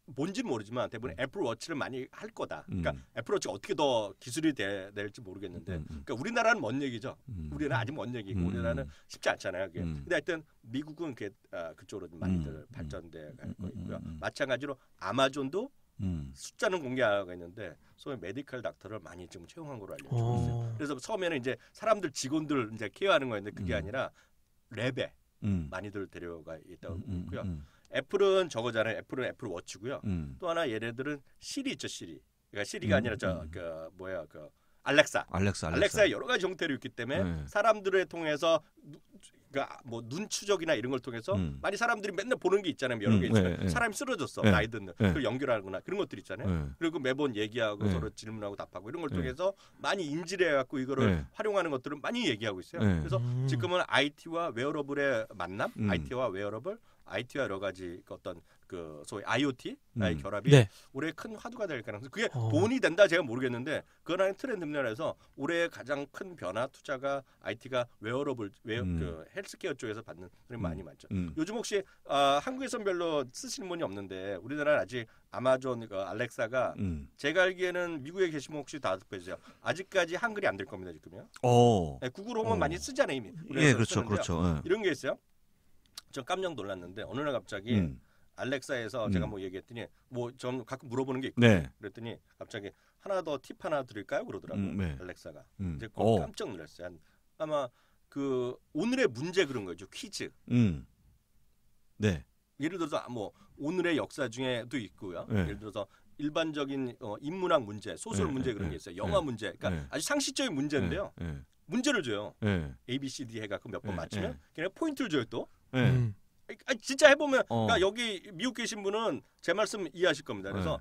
뭔지는 모르지만 대부분 애플워치를 많이 할 거다. 그러니까 애플워치가 어떻게 더 기술이 될지 모르겠는데, 그러니까 우리나라는 먼 얘기죠. 우리나라는 아직 먼 얘기고 우리나라는 쉽지 않잖아요. 그게. 근데 하여튼 미국은 그쪽으로 좀 많이들 발전돼 갈 거고요. 마찬가지로 아마존도 숫자는 공개하고 있는데 소위 메디컬 닥터를 많이 지금 채용한 걸로 알려지고 있어요. 그래서 처음에는 이제 사람들 직원들 이제 케어하는 거였는데 그게 아니라 랩에 많이들 데려가 있다고 있고요. 애플은 저거잖아요. 애플은 애플워치고요. 또 하나 얘네들은 시리 있죠, 시리. 그러니까 시리가 아니라 알렉사에 여러 가지 형태로 있기 때문에 사람들을 통해서 그러니까 뭐 눈 추적이나 이런 걸 통해서 많이 사람들이 맨날 보는 게 있잖아요. 여러 개 있잖아요. 사람이 쓰러졌어. 나이 듣는. 그걸 연결하거나 그런 것들 있잖아요. 그리고 매번 얘기하고 서로 질문하고 답하고 이런 걸 통해서 많이 인지를 해갖고 이거를 활용하는 것들은 많이 얘기하고 있어요. 그래서 지금은 IT와 웨어러블의 만남, IT와 웨어러블, IT와 여러 가지 어떤 그 소위 IoT의 결합이 올해 큰 화두가 될 가능성. 그게 돈이 된다 제가 모르겠는데 그거는 트렌드면에서 올해 가장 큰 변화 투자가 IT가 웨어러블 그 헬스케어 쪽에서 받는 돈이 많이 많죠. 요즘 혹시 한국에선 별로 쓰시는 분이 없는데 우리나라는 아직 아마존 알렉사가 제가 알기에는 미국에 계시면 혹시 다 보세요. 아직까지 한글이 안 될 겁니다 지금요. 네, 구글 홈은 많이 쓰잖아요 이미. 예, 그렇죠. 이런 게 있어요. 전 깜짝 놀랐는데 어느 날 갑자기 알렉사에서 제가 뭐 얘기했더니 뭐 전 가끔 물어보는 게 있거든요. 그랬더니 갑자기 팁 하나 드릴까요? 그러더라고요. 알렉사가. 이제 깜짝 놀랐어요. 아마 그 오늘의 문제 그런 거죠. 퀴즈. 네. 예를 들어서 뭐 오늘의 역사 중에도 있고요. 예를 들어서 일반적인 인문학 문제, 소설 문제 그런 게 있어요. 영화 문제. 그러니까 아주 상식적인 문제인데요. 문제를 줘요. A, B, C, D 해갖고 몇 번 맞추면 그냥 포인트를 줘요 또. 진짜 해보면 그러니까 여기 미국 계신 분은 제 말씀 이해하실 겁니다. 그래서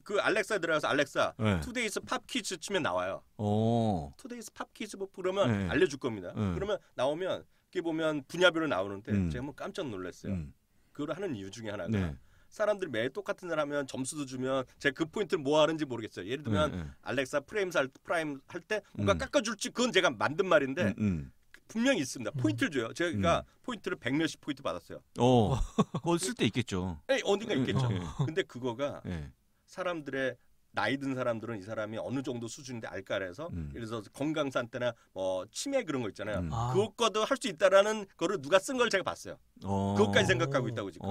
그 알렉사에 들어가서 알렉사 투데이스 팝 퀴즈 치면 나와요. 투데이스 팝 퀴즈 그러면 알려줄 겁니다. 그러면 나오면 이게 보면 분야별로 나오는데 제가 뭐 깜짝 놀랐어요. 그걸 하는 이유 중에 하나가 사람들이 매일 똑같은 일 하면 점수도 주면 제가 그 포인트를 뭐 하는지 모르겠어요. 예를 들면 알렉사 프라임 할 때 뭔가 깎아줄지 그건 제가 만든 말인데 분명히 있습니다. 포인트를 줘요. 제가 포인트를 100몇십 포인트 받았어요. 그거 쓸 때 있겠죠. 어딘가 있겠죠. 근데 그거가 사람들의 나이 든 사람들은 이 사람이 어느 정도 수준인데 알까 해서 예를 들어서 건강 상태나 뭐 치매 그런 거 있잖아요. 그것과도 할 수 있다라는 거를 누가 쓴 걸 제가 봤어요. 그것까지 생각하고 있다고 지금.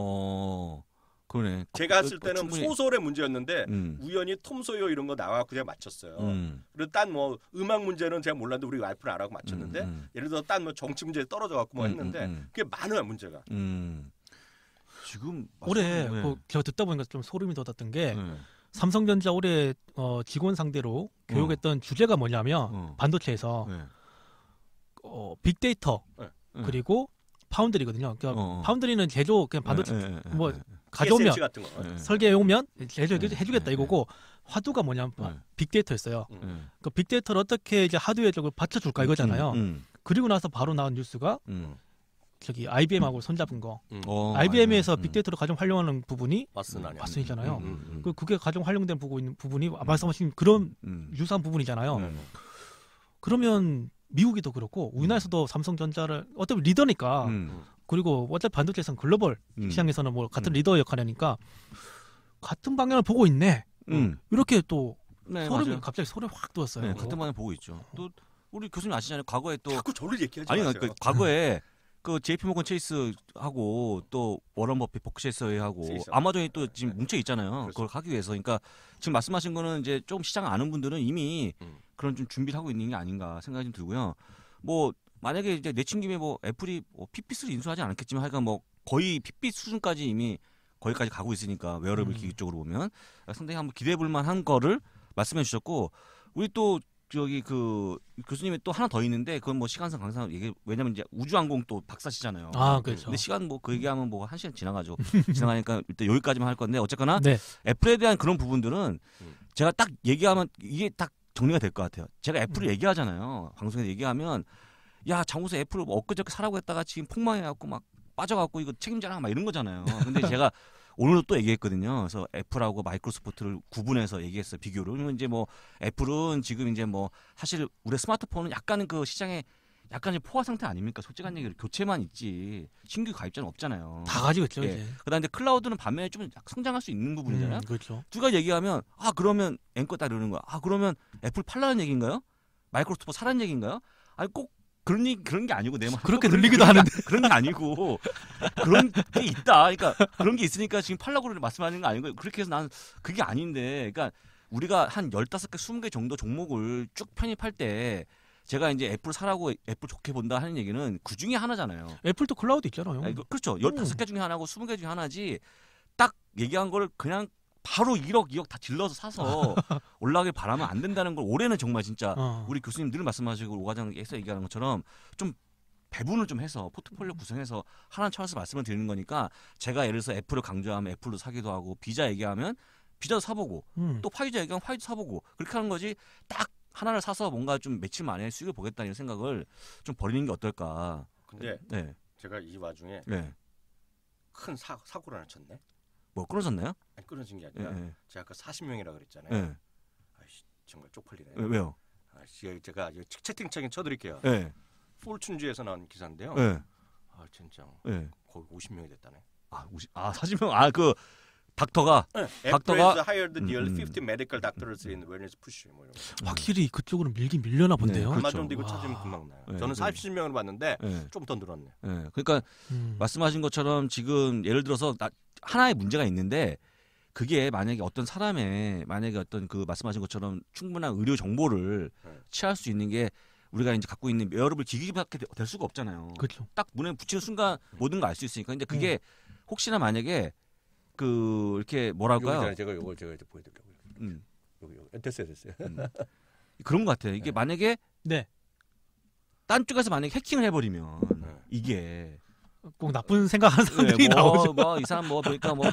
그러네. 제가 했을 때는 충분히... 소설의 문제였는데 우연히 톰 소요 이런 거 나와서 그냥 맞췄어요. 그리고 딴 뭐 음악 문제는 제가 몰랐는데 우리 와이프는 알아고 맞췄는데 예를 들어 딴 뭐 정치 문제 떨어져 갖고 뭐 했는데 그게 많아요 문제가. 지금 올해 제가 듣다 보니까 좀 소름이 돋았던 게 삼성전자 올해 직원 상대로 교육했던 주제가 뭐냐면 반도체에서 빅데이터 그리고 파운드리거든요. 그러니까 파운드리는 제조 그냥 반도체 뭐 가져오면 설계해 오면 해주겠다 이거고 화두가 뭐냐면 빅데이터였어요. 그 빅데이터를 어떻게 이제 하드웨어적으로 받쳐줄까 이거잖아요. 그리고 나서 바로 나온 뉴스가 저기 IBM하고 손잡은 거. IBM에서 빅데이터를 가장 활용하는 부분이 왓슨이잖아요. 그게 가장 활용된 부분이 말씀하신 그런 유사한 부분이잖아요. 그러면 미국이도 그렇고 우리나라에서도 삼성전자를 어차피 리더니까 그리고 어차피 반도체에서는 글로벌 시장에서는 뭐 같은 리더 역할이니까 같은 방향을 보고 있네. 이렇게 또 소름이 갑자기 소리 확 돋았어요. 같은 방향을 보고 있죠. 또 우리 교수님 아시잖아요. 과거에 또 자꾸 저를 얘기하지 마세요. 아니 과거에 그 JP 모건 체이스하고 또 워런 버핏 버크셔스하고 아마존이 또 지금 뭉쳐 있잖아요. 그걸 하기 위해서. 그러니까 지금 말씀하신 거는 이제 좀 시장 아는 분들은 이미 그런 좀 준비를 하고 있는 게 아닌가 생각이 좀 들고요. 뭐 만약에 이제 내친 김에 뭐 애플이 핏빛을 인수하지 않았겠지만 하여간 뭐 거의 핏빛 수준까지 이미 거기까지 가고 있으니까 웨어러블 기기 쪽으로 보면 상당히 한번 기대해 볼 만한 거를 말씀해 주셨고 우리 또 저기 그 교수님이 또 하나 더 있는데 그건 뭐 시간상 강상 얘기 왜냐면 이제 우주항공 또 박사시잖아요. 그렇죠. 근데 시간 뭐 그 얘기하면 뭐 1시간 지나가죠. 지나가니까 일단 여기까지만 할 건데 어쨌거나 애플에 대한 그런 부분들은 제가 딱 얘기하면 이게 딱 정리가 될 것 같아요. 제가 애플을 얘기하잖아요. 방송에서 얘기하면 야 장우수 애플을 뭐 엊그저께 사라고 했다가 지금 폭망해갖고 막 빠져갖고 이거 책임져라 막 이런 거잖아요. 근데 제가 오늘도 또 얘기했거든요. 그래서 애플하고 마이크로소프트를 구분해서 얘기했어요. 비교를. 그러면 이제 뭐 애플은 지금 이제 뭐 사실 우리 스마트폰은 약간은 그 시장에 약간 포화 상태 아닙니까? 솔직한 얘기로 교체만 있지 신규 가입자는 없잖아요. 다 가지고 있죠. 예. 이제. 그다음에 이제 클라우드는 반면에 좀 성장할 수 있는 부분이잖아요. 그렇죠. 누가 얘기하면 아 그러면 앵커 따르는 거야. 아 그러면 애플 팔라는 얘기인가요? 마이크로소프트 사라는 얘기인가요? 아니 꼭 그런 게 아니고 내 말. 그렇게 들리기도 하는데 그런 게 아니고 그런 게 있다. 그러니까 그런 게 있으니까 지금 팔라고 말씀하는 거 아니고 그렇게 해서 난 그게 아닌데. 그러니까 우리가 한 15개, 20개 정도 종목을 쭉 편입할 때 제가 이제 애플 사라고 애플 좋게 본다 하는 얘기는 그 중에 하나잖아요. 애플도 클라우드 있잖아요. 아니, 그렇죠. 15개 중에 하나고 20개 중에 하나지. 딱 얘기한 걸 그냥 바로 1억, 2억 다 질러서 사서 올라가길 바라면 안 된다는 걸 올해는 정말 진짜 우리 교수님 늘 말씀하시고 오 과장에서 얘기하는 것처럼 좀 배분을 좀 해서 포트폴리오 구성해서 하나는 차원에서 말씀을 드리는 거니까 제가 예를 들어서 애플을 강조하면 애플도 사기도 하고 비자 얘기하면 비자도 사보고 또 파이자 얘기하면 파이도 사보고 그렇게 하는 거지 딱 하나를 사서 뭔가 좀 며칠 만에 수익을 보겠다는 생각을 좀 버리는 게 어떨까. 근데 네. 제가 이 와중에 네. 큰 사고를 하나 쳤네. 뭐 끊어졌나요? 아니 끊어진 게 아니라 네. 제가 아까 40명이라 그랬잖아요. 네. 아이씨, 정말 쪽팔리네. 왜요? 아이씨, 제가 채팅창에 쳐드릴게요. 네. 폴춘지에서 나온 기사인데요. 네. 아 진짜 네. 거의 50명이 됐다네. 40명. 그 닥터가 닥터가 hired nearly 50 medical doctors in wellness push 뭐 이런 거. 확실히 그쪽으로 밀긴 밀려나 본데요. 네, 아마존도 이거 찾으면 금방 나요. 네, 저는 40명으로 봤는데 네. 좀 더 늘었네. 네. 그러니까 말씀하신 것처럼 지금 예를 들어서 하나의 문제가 있는데 그게 만약에 어떤 사람의 만약에 어떤 그 말씀하신 것처럼 충분한 의료 정보를 취할 수 있는 게 우리가 이제 갖고 있는 웨어러블 기기밖에 될 수가 없잖아요. 그렇죠. 딱 문에 붙이는 순간 모든 걸 알 수 있으니까. 근데 그게 혹시나 만약에 그 이렇게 뭐랄까요? 제가 이거 보여드리려고요. 여기 됐어요. 그런 것 같아요. 이게 만약에 딴 쪽에서 만약에 해킹을 해버리면 이게 꼭 나쁜 생각하는 사람들이 나오죠. 뭐 이 사람 뭐 그러니까 뭐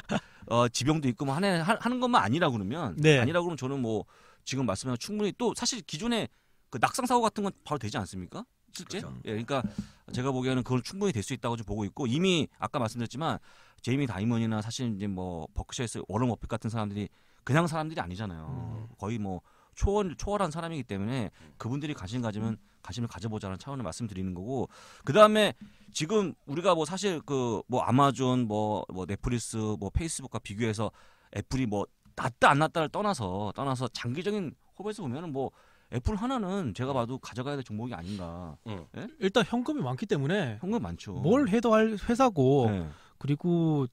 지병도 있고 뭐 하는 것만 아니라 그러면 아니라 그러면 저는 뭐 지금 말씀하신 충분히 또 사실 기존에 그 낙상 사고 같은 건 바로 되지 않습니까? 실제? 그렇죠. 예, 그러니까 제가 보기에는 그걸 충분히 될 수 있다고 좀 보고 있고 이미 아까 말씀드렸지만 제이미 다이먼이나 사실 이제 뭐 버크셔에서 워런 버핏 같은 사람들이 그냥 사람들이 아니잖아요. 거의 뭐 초월한 사람이기 때문에 그분들이 관심을 가져보자는 차원을 말씀드리는 거고 그 다음에 지금 우리가 뭐 사실 그 뭐 아마존 뭐 넷플릭스 뭐 페이스북과 비교해서 애플이 뭐 낫다 안 낫다를 떠나서 장기적인 호흡에서 보면은 뭐 애플 하나는 제가 봐도 가져가야 될 종목이 아닌가. 예? 일단 현금이 많기 때문에 현금 많죠. 뭘 해도 할 회사고 그리고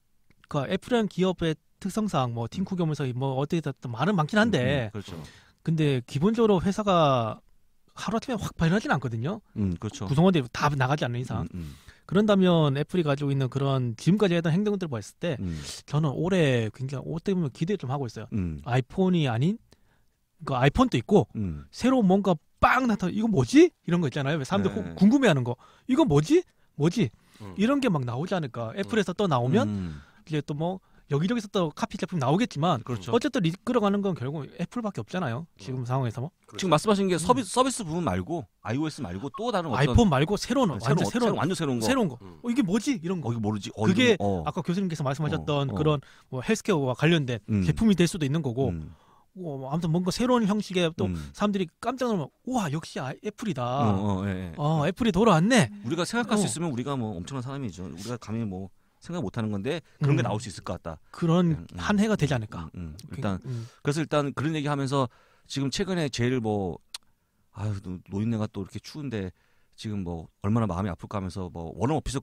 그 애플이라는 기업의 특성상 뭐 팀 구경면서 뭐 어떻게 말은 많긴 한데 그렇죠. 근데 기본적으로 회사가 하루아침에 확 변하진 않거든요. 그렇죠. 구성원들이 다 나가지 않는 이상. 그런다면 애플이 가지고 있는 그런 지금까지 했던 행동들을 봤을 때 저는 올해 굉장히 어떻게 보면 기대 좀 하고 있어요. 아이폰이 아닌 그 아이폰도 있고 새로운 뭔가 빵 나타나 이거 뭐지? 이런 거 있잖아요. 사람들 궁금해하는 거. 이거 뭐지? 이런 게 막 나오지 않을까. 애플에서 또 나오면 이제 또 뭐 여기저기서 또 카피 제품 나오겠지만 그렇죠. 어쨌든 이끌어가는 건 결국 애플밖에 없잖아요. 지금 상황에서 뭐. 지금 말씀하신 게 서비스 부분 말고 iOS 말고 또 다른 어떤 아이폰 말고 새로운 완전 새로운 거. 이게 뭐지? 이런 거. 이게 모르지. 그게 아까 교수님께서 말씀하셨던 그런 뭐 헬스케어와 관련된 제품이 될 수도 있는 거고. 아무튼 뭔가 새로운 형식의 또 사람들이 깜짝 놀라면 우와 역시 애플이다. 애플이 돌아왔네. 우리가 생각할 수 있으면 우리가 뭐 엄청난 사람이죠. 우리가 감히 뭐 생각 못하는 건데 그런 게 나올 수 있을 것 같다. 그런 한 해가 되지 않을까. 일단 그래서 일단 그런 얘기하면서 지금 최근에 제일 뭐 아유 노인네가 또 이렇게 추운데 지금 뭐 얼마나 마음이 아플까 하면서 뭐 워런 버핏을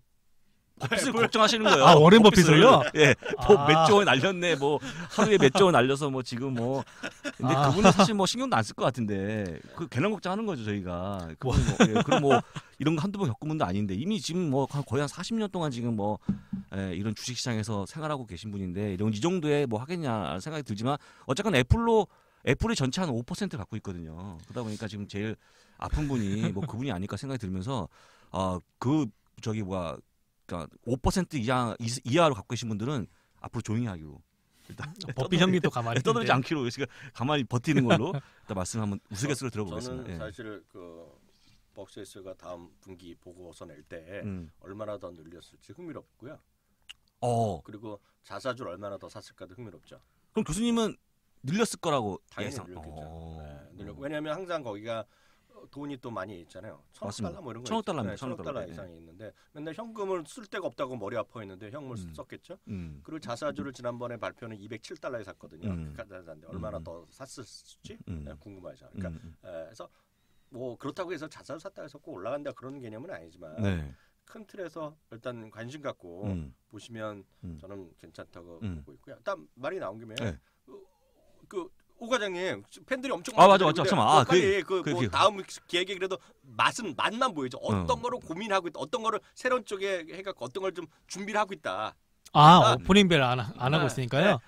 걱정하시는 거예요. 아 워런 버핏을요? 예, 뭐 몇 조 원 날렸네. 뭐 하루에 몇 조 원 날려서 뭐 지금 뭐 근데 그분은 사실 뭐 신경도 안 쓸 것 같은데 그 괜한 걱정하는 거죠 저희가. 그럼 뭐 이런 거 한두 번 겪은 분도 아닌데 이미 지금 뭐 거의 한 40년 동안 지금 뭐 이런 주식시장에서 생활하고 계신 분인데 이 정도에 뭐 하겠냐 생각이 들지만 어쨌건 애플이 전체 한 5% 갖고 있거든요. 그러다 보니까 지금 제일 아픈 분이 뭐 그분이 아닐까 생각이 들면서 그러니까 5% 이하로 갖고 계신 분들은 앞으로 조용히 하기로. 일단 법비 형님도 가만히 떠들지 않기로 지금 가만히 버티는 걸로 일단 말씀 한번 우스갯소리로 들어보겠습니다. 저는 예. 사실 그 벅스에스가 다음 분기 보고서 낼 때 얼마나 더 늘렸을지 흥미롭고요. 그리고 자사주를 얼마나 더 샀을까도 흥미롭죠. 그럼 교수님은 늘렸을 거라고 당연히 예상. 늘렸겠죠. 늘렸고 왜냐하면 항상 거기가 돈이 또 많이 있잖아요. 1,000억 달러 뭐 이런 거. 1,000억 달러입니다. 1,000억 달러 이상이 있는데 맨날 현금을 쓸 데가 없다고 머리 아파했는데 현금을 썼겠죠. 그리고 자사주를 지난번에 발표는 207달러에 샀거든요. 얼마나 더 샀을지 궁금하죠. 그러니까 그래서 뭐 그렇다고 해서 자사주 샀다 해서 꼭 올라간다 그런 개념은 아니지만 큰 틀에서 일단 관심 갖고 보시면 저는 괜찮다고 보고 있고요. 일단 말이 나온 김에 그 오 과장님 팬들이 엄청 맞아. 잠깐만. 빨리 뭐 다음 기획에 그래도 맛만 보이죠. 어떤 거를 고민하고 있다. 어떤 거를 새로운 쪽에 해갖고 어떤 걸 좀 준비를 하고 있다. 오프닝 안 하고 있으니까요.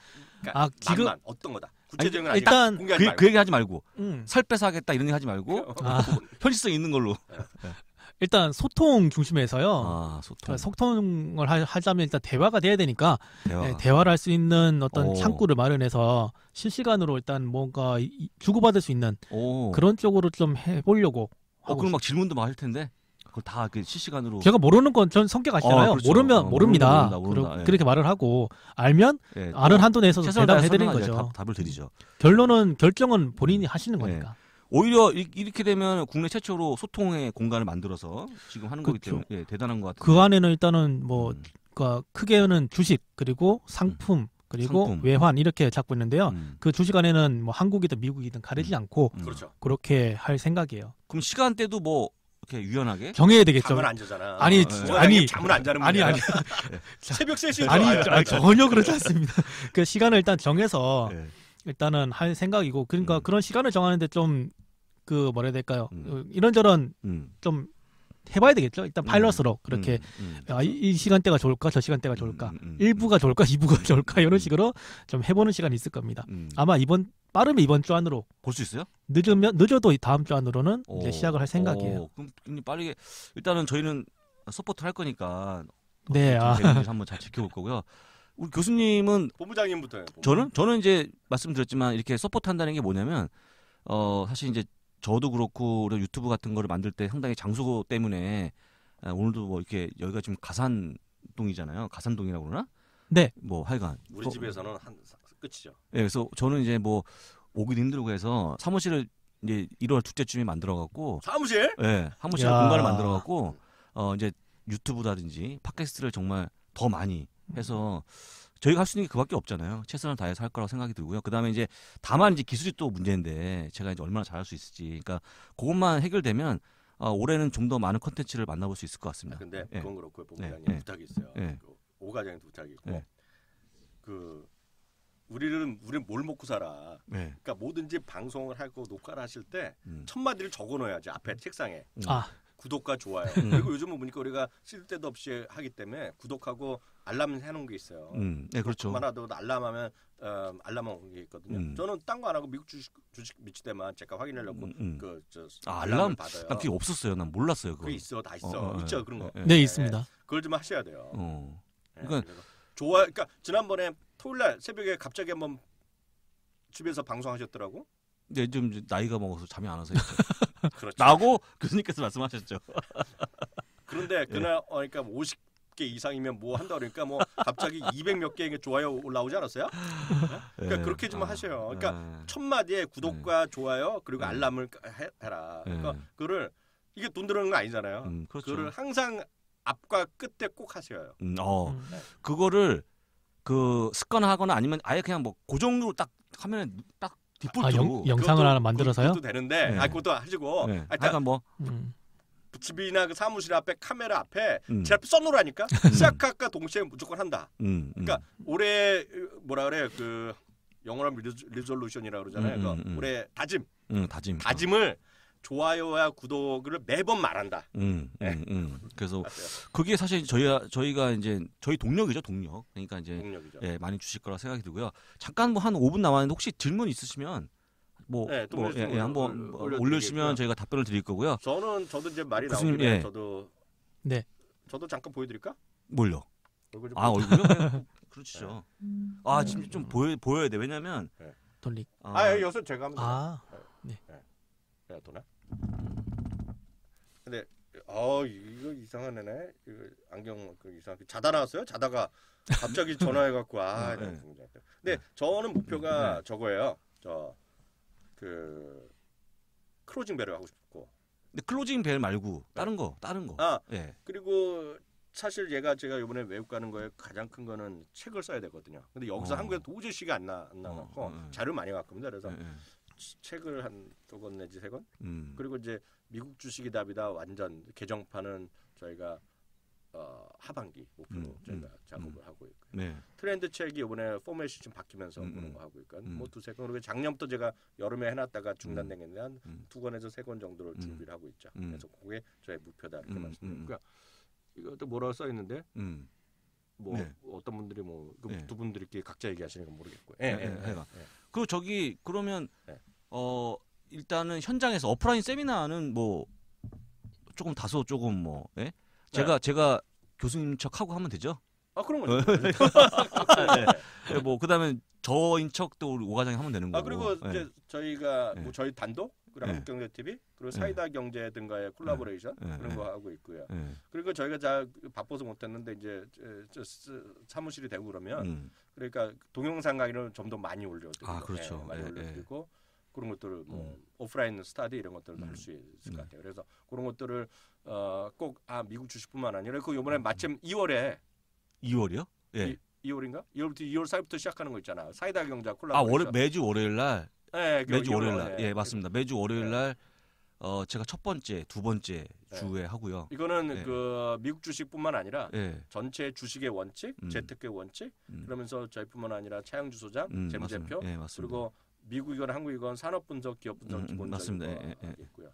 그러니까 지금 어떤 거다. 구체적인 일단 그 얘기 하지 말고 살 빼서 하겠다 이런 얘기 하지 말고 현실성 있는 걸로. 일단 소통 중심에서요. 소통. 소통을 하자면 일단 대화가 돼야 되니까 대화를 할 수 있는 어떤 창구를 마련해서 실시간으로 일단 뭔가 주고받을 수 있는 그런 쪽으로 좀 해보려고. 그럼 막 질문도 막 할 텐데 그걸 다 실시간으로. 제가 모르는 건 전 성격 아시잖아요. 그렇죠. 모르면 모릅니다. 모른다. 그렇게 말을 하고 알면 아는 한도 내에서 대답을 해드리는 거죠. 답을 드리죠. 결정은 본인이 하시는 거니까. 오히려 이렇게 되면 국내 최초로 소통의 공간을 만들어서 지금 하는 거기 때문에 대단한 것 같아요. 그 안에는 일단은 뭐 크게는 주식 그리고 상품 그리고 외환 이렇게 잡고 있는데요. 그 주식 안에는 뭐 한국이든 미국이든 가리지 않고 그렇게 할 생각이에요. 그럼 시간대도 뭐 이렇게 유연하게 정해야 되겠죠. 잠을 안 자잖아. 아니 잠을 안 자는 분이야. 아니 새벽 3시에 아니 전혀 그렇지 않습니다. 그 시간을 일단 정해서 일단은 할 생각이고 그러니까 그런 시간을 정하는데 좀 뭐라 해야 될까요? 이런저런 좀 해봐야 되겠죠. 일단 파일럿으로 그렇게 이 시간대가 좋을까 저 시간대가 좋을까 1부가 좋을까 2부가 좋을까 이런 식으로 좀 해보는 시간이 있을 겁니다. 아마 빠르면 이번 주 안으로 볼 수 있어요? 늦어도 다음 주 안으로는 이제 시작을 할 생각이에요. 그럼 빠르게 일단은 저희는 서포트를 할 거니까 한번 잘 지켜볼 거고요. 우리 교수님은 본부장님부터요. 저는 이제 말씀드렸지만 이렇게 서포트한다는 게 뭐냐면 사실 이제 저도 그렇고 우리 유튜브 같은 거를 만들 때 상당히 장소 때문에 오늘도 뭐 이렇게 여기가 지금 가산동이잖아요. 가산동이라고 그러나? 네. 뭐 하여간 우리 집에서는 끝이죠. 그래서 저는 이제 뭐 오기도 힘들고 해서 사무실을 이제 1월 둘째쯤에 만들어 갖고 사무실? 사무실 공간을 만들어 갖고 이제 유튜브라든지 팟캐스트를 정말 더 많이 해서 저희가 할 수 있는 게 그밖에 없잖아요. 최선을 다해서 할 거라고 생각이 들고요. 그다음에 이제 다만 이제 기술이 또 문제인데 제가 이제 얼마나 잘할 수 있을지. 그러니까 그것만 해결되면 올해는 좀 더 많은 컨텐츠를 만나볼 수 있을 것 같습니다. 근데 그건 그렇고 본부장님 부탁이 있어요. 오 과장님도 부탁이 있고 우리는 뭘 먹고 살아. 그러니까 뭐든지 방송을 하고 녹화를 하실 때 첫 마디를 적어놓아야지 앞에 책상에. 구독과 좋아요. 그리고 요즘은 보니까 우리가 쓸 데도 없이 하기 때문에 구독하고 알람 해놓은 게 있어요. 네, 그렇죠. 그만하도 알람하면 알람 온 게 있거든요. 저는 딴 거 안 하고 미국 주식 미치 때만 제가 확인하려고 알람 받아요. 난 그게 없었어요. 난 몰랐어요. 그게 있어, 다 있어. 있죠 그런 거. 네, 있습니다. 그걸 좀 하셔야 돼요. 그러니까 그러니까 지난번에 토요일날 새벽에 갑자기 한번 집에서 방송하셨더라고. 네, 좀 나이가 먹어서 잠이 안 와서 그렇죠. 라고 교수님께서 말씀하셨죠. 그런데 그날 그러니까 50개 이상이면 뭐 한다 그러니까 뭐 갑자기 200 몇 개의 좋아요 올라오지 않았어요? 그러니까 그렇게 좀 하셔요. 그러니까 첫 마디에 구독과 좋아요 그리고 알람을 해라. 그러니까 그거를 이게 돈 들어가는 거 아니잖아요. 그렇죠. 그거를 항상 앞과 끝에 꼭 하셔요. 그거를 습관화하거나 아니면 아예 그냥 뭐 고정으로 딱 화면에 딱 디폴트로 영상을 하나 만들어서요? 그것도 되는데 그것도 하시고 하여간 뭐 집이나 그 사무실 앞에 카메라 앞에 제 앞에 써놓으라니까 시작과 동시에 무조건 한다. 그러니까 올해 뭐라 그래 그 영어로 리졸루션이라고 그러잖아요. 그러니까 올해 다짐을 좋아요와 구독을 매번 말한다. 그래서 그게 사실 저희가 이제 저희 동력이죠, 동력. 그러니까 이제 동력이죠. 많이 주실 거라 생각이 들고요. 잠깐 뭐 한 5분 남았는데 혹시 질문 있으시면 한번 올려주시면 저희가 답변을 드릴 거고요. 저도 이제 말이 나오는데 저도 잠깐 보여드릴까? 뭘요? 얼굴 좀 얼굴요? 그렇죠. 아 지금 좀 보여야 돼. 왜냐면 돌리. 여기서 제가 하면 네. 야 도나. 근데 이거 이상한 애네. 이거 안경 이상하게 자다 나왔어요. 자다가 갑자기 전화해갖고 근데 저는 목표가 저거예요. 그 클로징 벨을 하고 싶고. 근데 클로징 벨 말고 다른 거. 그리고 사실 제가 이번에 외국 가는 거에 가장 큰 거는 책을 써야 되거든요. 근데 여기서 한국에 도저히 시가 안 나갖고 자료 많이 갖고입니다. 그래서 책을 한 2권 내지 3권. 그리고 이제 미국 주식이 답이다 완전 개정판은 저희가 하반기 목표로 저희가 작업을 하고 있고요. 트렌드 책이 이번에 포맷이 좀 바뀌면서 그런 거 하고 있고요. 뭐 2-3권. 그리고 작년부터 제가 여름에 해놨다가 중단된 게 있는데 한 2권에서 3권 정도를 준비를 하고 있죠. 그래서 그게 저의 목표다 이렇게 말씀드리고요. 이것도 뭐라고 써 있는데 어떤 분들이 두 분들이 각자 얘기하시는 건 모르겠고. 그리고 그러면 일단은 현장에서 오프라인 세미나는 뭐 조금 제가 교수님 척하고 하면 되죠? 그런 거죠. 뭐 그다음에 저인 척도 우리 오 과장이 하면 되는 거고. 그리고 이제 저희가 뭐 저희 단독 그리고 한국경제TV 그리고 사이다경제 등과의 콜라보레이션 그런 거 하고 있고요. 그리고 저희가 바빠서 못했는데 이제 사무실이 되고 그러면 그러니까 동영상 강의를 좀 더 많이 올려드리고 그렇죠. 많이 올려드리고 그런 것들을 뭐 오프라인 스터디 이런 것들도 할 수 있을 것 같아요. 그래서 그런 것들을 꼭 미국 주식뿐만 아니라 그 이번에 마침 2월에 2월이요? 2월인가? 2월부터 2월 4일부터 시작하는 거 있잖아. 사이다 경제 콜라보레이션. 매주 월요일 날. 매주 월요일 날. 맞습니다. 네. 매주 월요일 날 제가 첫 번째, 두 번째 주에 하고요. 이거는 그 미국 주식뿐만 아니라 전체 주식의 원칙, 재테크의 원칙, 그러면서 저희뿐만 아니라 차영주 소장, 재무제표, 그리고 미국이건 한국이건 산업 분석, 기업 분석 기본적인 거 있고요.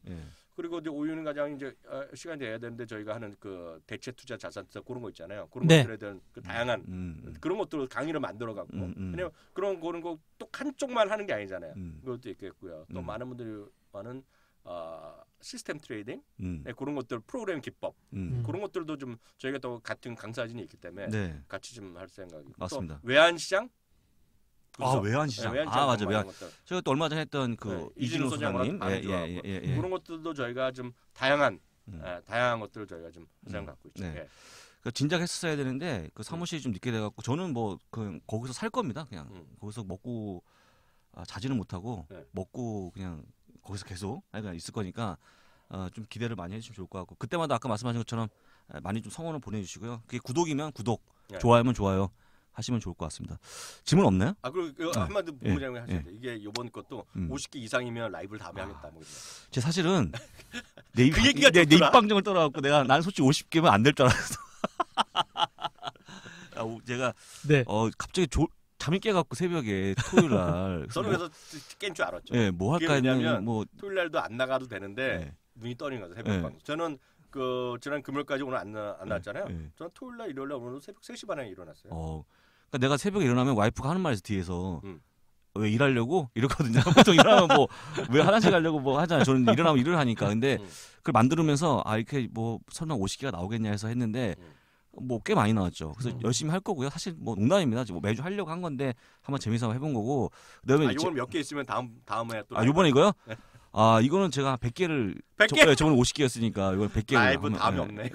그리고 이제 오윤 과장이 이제 시간이 돼야 되는데 저희가 하는 그 대체 투자 자산 투자 그런 거 있잖아요. 그런 것들에 대한 그 다양한 그런 것들을 강의를 만들어 갖고 왜냐면 그런 거 또 한쪽만 하는 게 아니잖아요. 그것도 있겠고요. 또 많은 분들이 많은 시스템 트레이딩 그런 것들 프로그램 기법 그런 것들도 좀 저희가 또 같은 강사진이 있기 때문에 같이 좀 할 생각이고 맞습니다. 또 외환시장 외환시장. 맞아. 제가 또 얼마 전에 했던 그 이진호 소장님 그런 것들도 저희가 좀 다양한 것들을 저희가 좀 생각하고 있죠. 진작 했었어야 되는데 그 사무실이 좀 늦게 돼갖고 저는 뭐 그 거기서 살 겁니다. 그냥 거기서 먹고 자지는 못하고 먹고 그냥 거기서 계속 있을 거니까 좀 기대를 많이 해주시면 좋을 것 같고 그때마다 아까 말씀하신 것처럼 많이 좀 성원을 보내주시고요. 그게 구독이면 구독, 좋아요면 좋아요. 하시면 좋을 것 같습니다. 질문 없나요? 그리고 한마디 본부장님 하셔야 돼. 이게 이번 것도 50개 이상이면 라이브를 다음에 하겠다. 제 사실은 내 입방정을 떠나갖고 난 솔직히 50개면 안 될 줄 알았어. 제가 갑자기 잠이 깨갖고 새벽에 토요일 날. 저는 그래서 깬 줄 알았죠. 뭐 할까 했냐면 토요일 날도 안 나가도 되는데 눈이 떠는 거죠 새벽 방송. 저는 그 지난 금요일까지 오늘 안 나왔잖아요. 저는 토요일 날 일요일 날 오늘도 새벽 3시 반에 일어났어요. 그러니까 내가 새벽에 일어나면 와이프가 하는 말에서 뒤에서 왜 일하려고 이러거든요. 보통 일어나면 뭐 왜 화장실 가려고 뭐 하잖아요. 저는 일어나면 일을 하니까. 근데 그걸 만들면서 이렇게 뭐 설마 50개가 나오겠냐 해서 했는데 뭐 꽤 많이 나왔죠. 그래서 열심히 할 거고요. 사실 뭐 농담입니다. 뭐 매주 하려고 한 건데 한번 재미삼아 해본 거고. 그다음에 이번 몇 개 있으면 다음에 또. 이번에 이거요? 이거는 제가 100개를 100개? 저번에 50개였으니까 이건 100개를 라이브 답이 없네.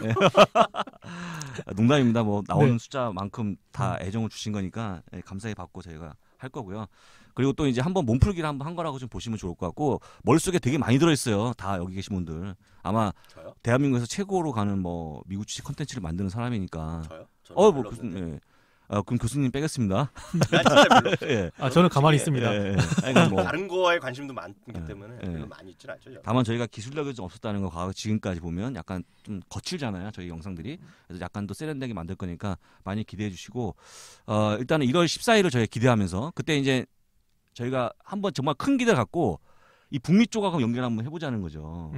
농담입니다. 뭐 나오는 숫자만큼 다 애정을 주신 거니까 감사히 받고 저희가 할 거고요. 그리고 또 이제 한번 몸풀기를 한번 한 거라고 좀 보시면 좋을 것 같고 머릿속에 되게 많이 들어있어요. 다 여기 계신 분들. 아마 저요? 대한민국에서 최고로 가는 뭐 미국 주식 컨텐츠를 만드는 사람이니까. 저요? 뭐 그럼 교수님 빼겠습니다. 저는 가만히 있습니다. 뭐 다른 거에 관심도 많기 때문에 별로 많이 있진 않죠. 다만 저희가 기술력이 좀 없었다는 거 과거 지금까지 보면 약간 좀 거칠잖아요. 저희 영상들이. 그래서 약간 또 세련되게 만들 거니까 많이 기대해 주시고 일단은 1월 14일을 저희가 기대하면서 그때 이제 저희가 한번 정말 큰 기대를 갖고 이 북미 쪽하고 연결 한번 해보자는 거죠.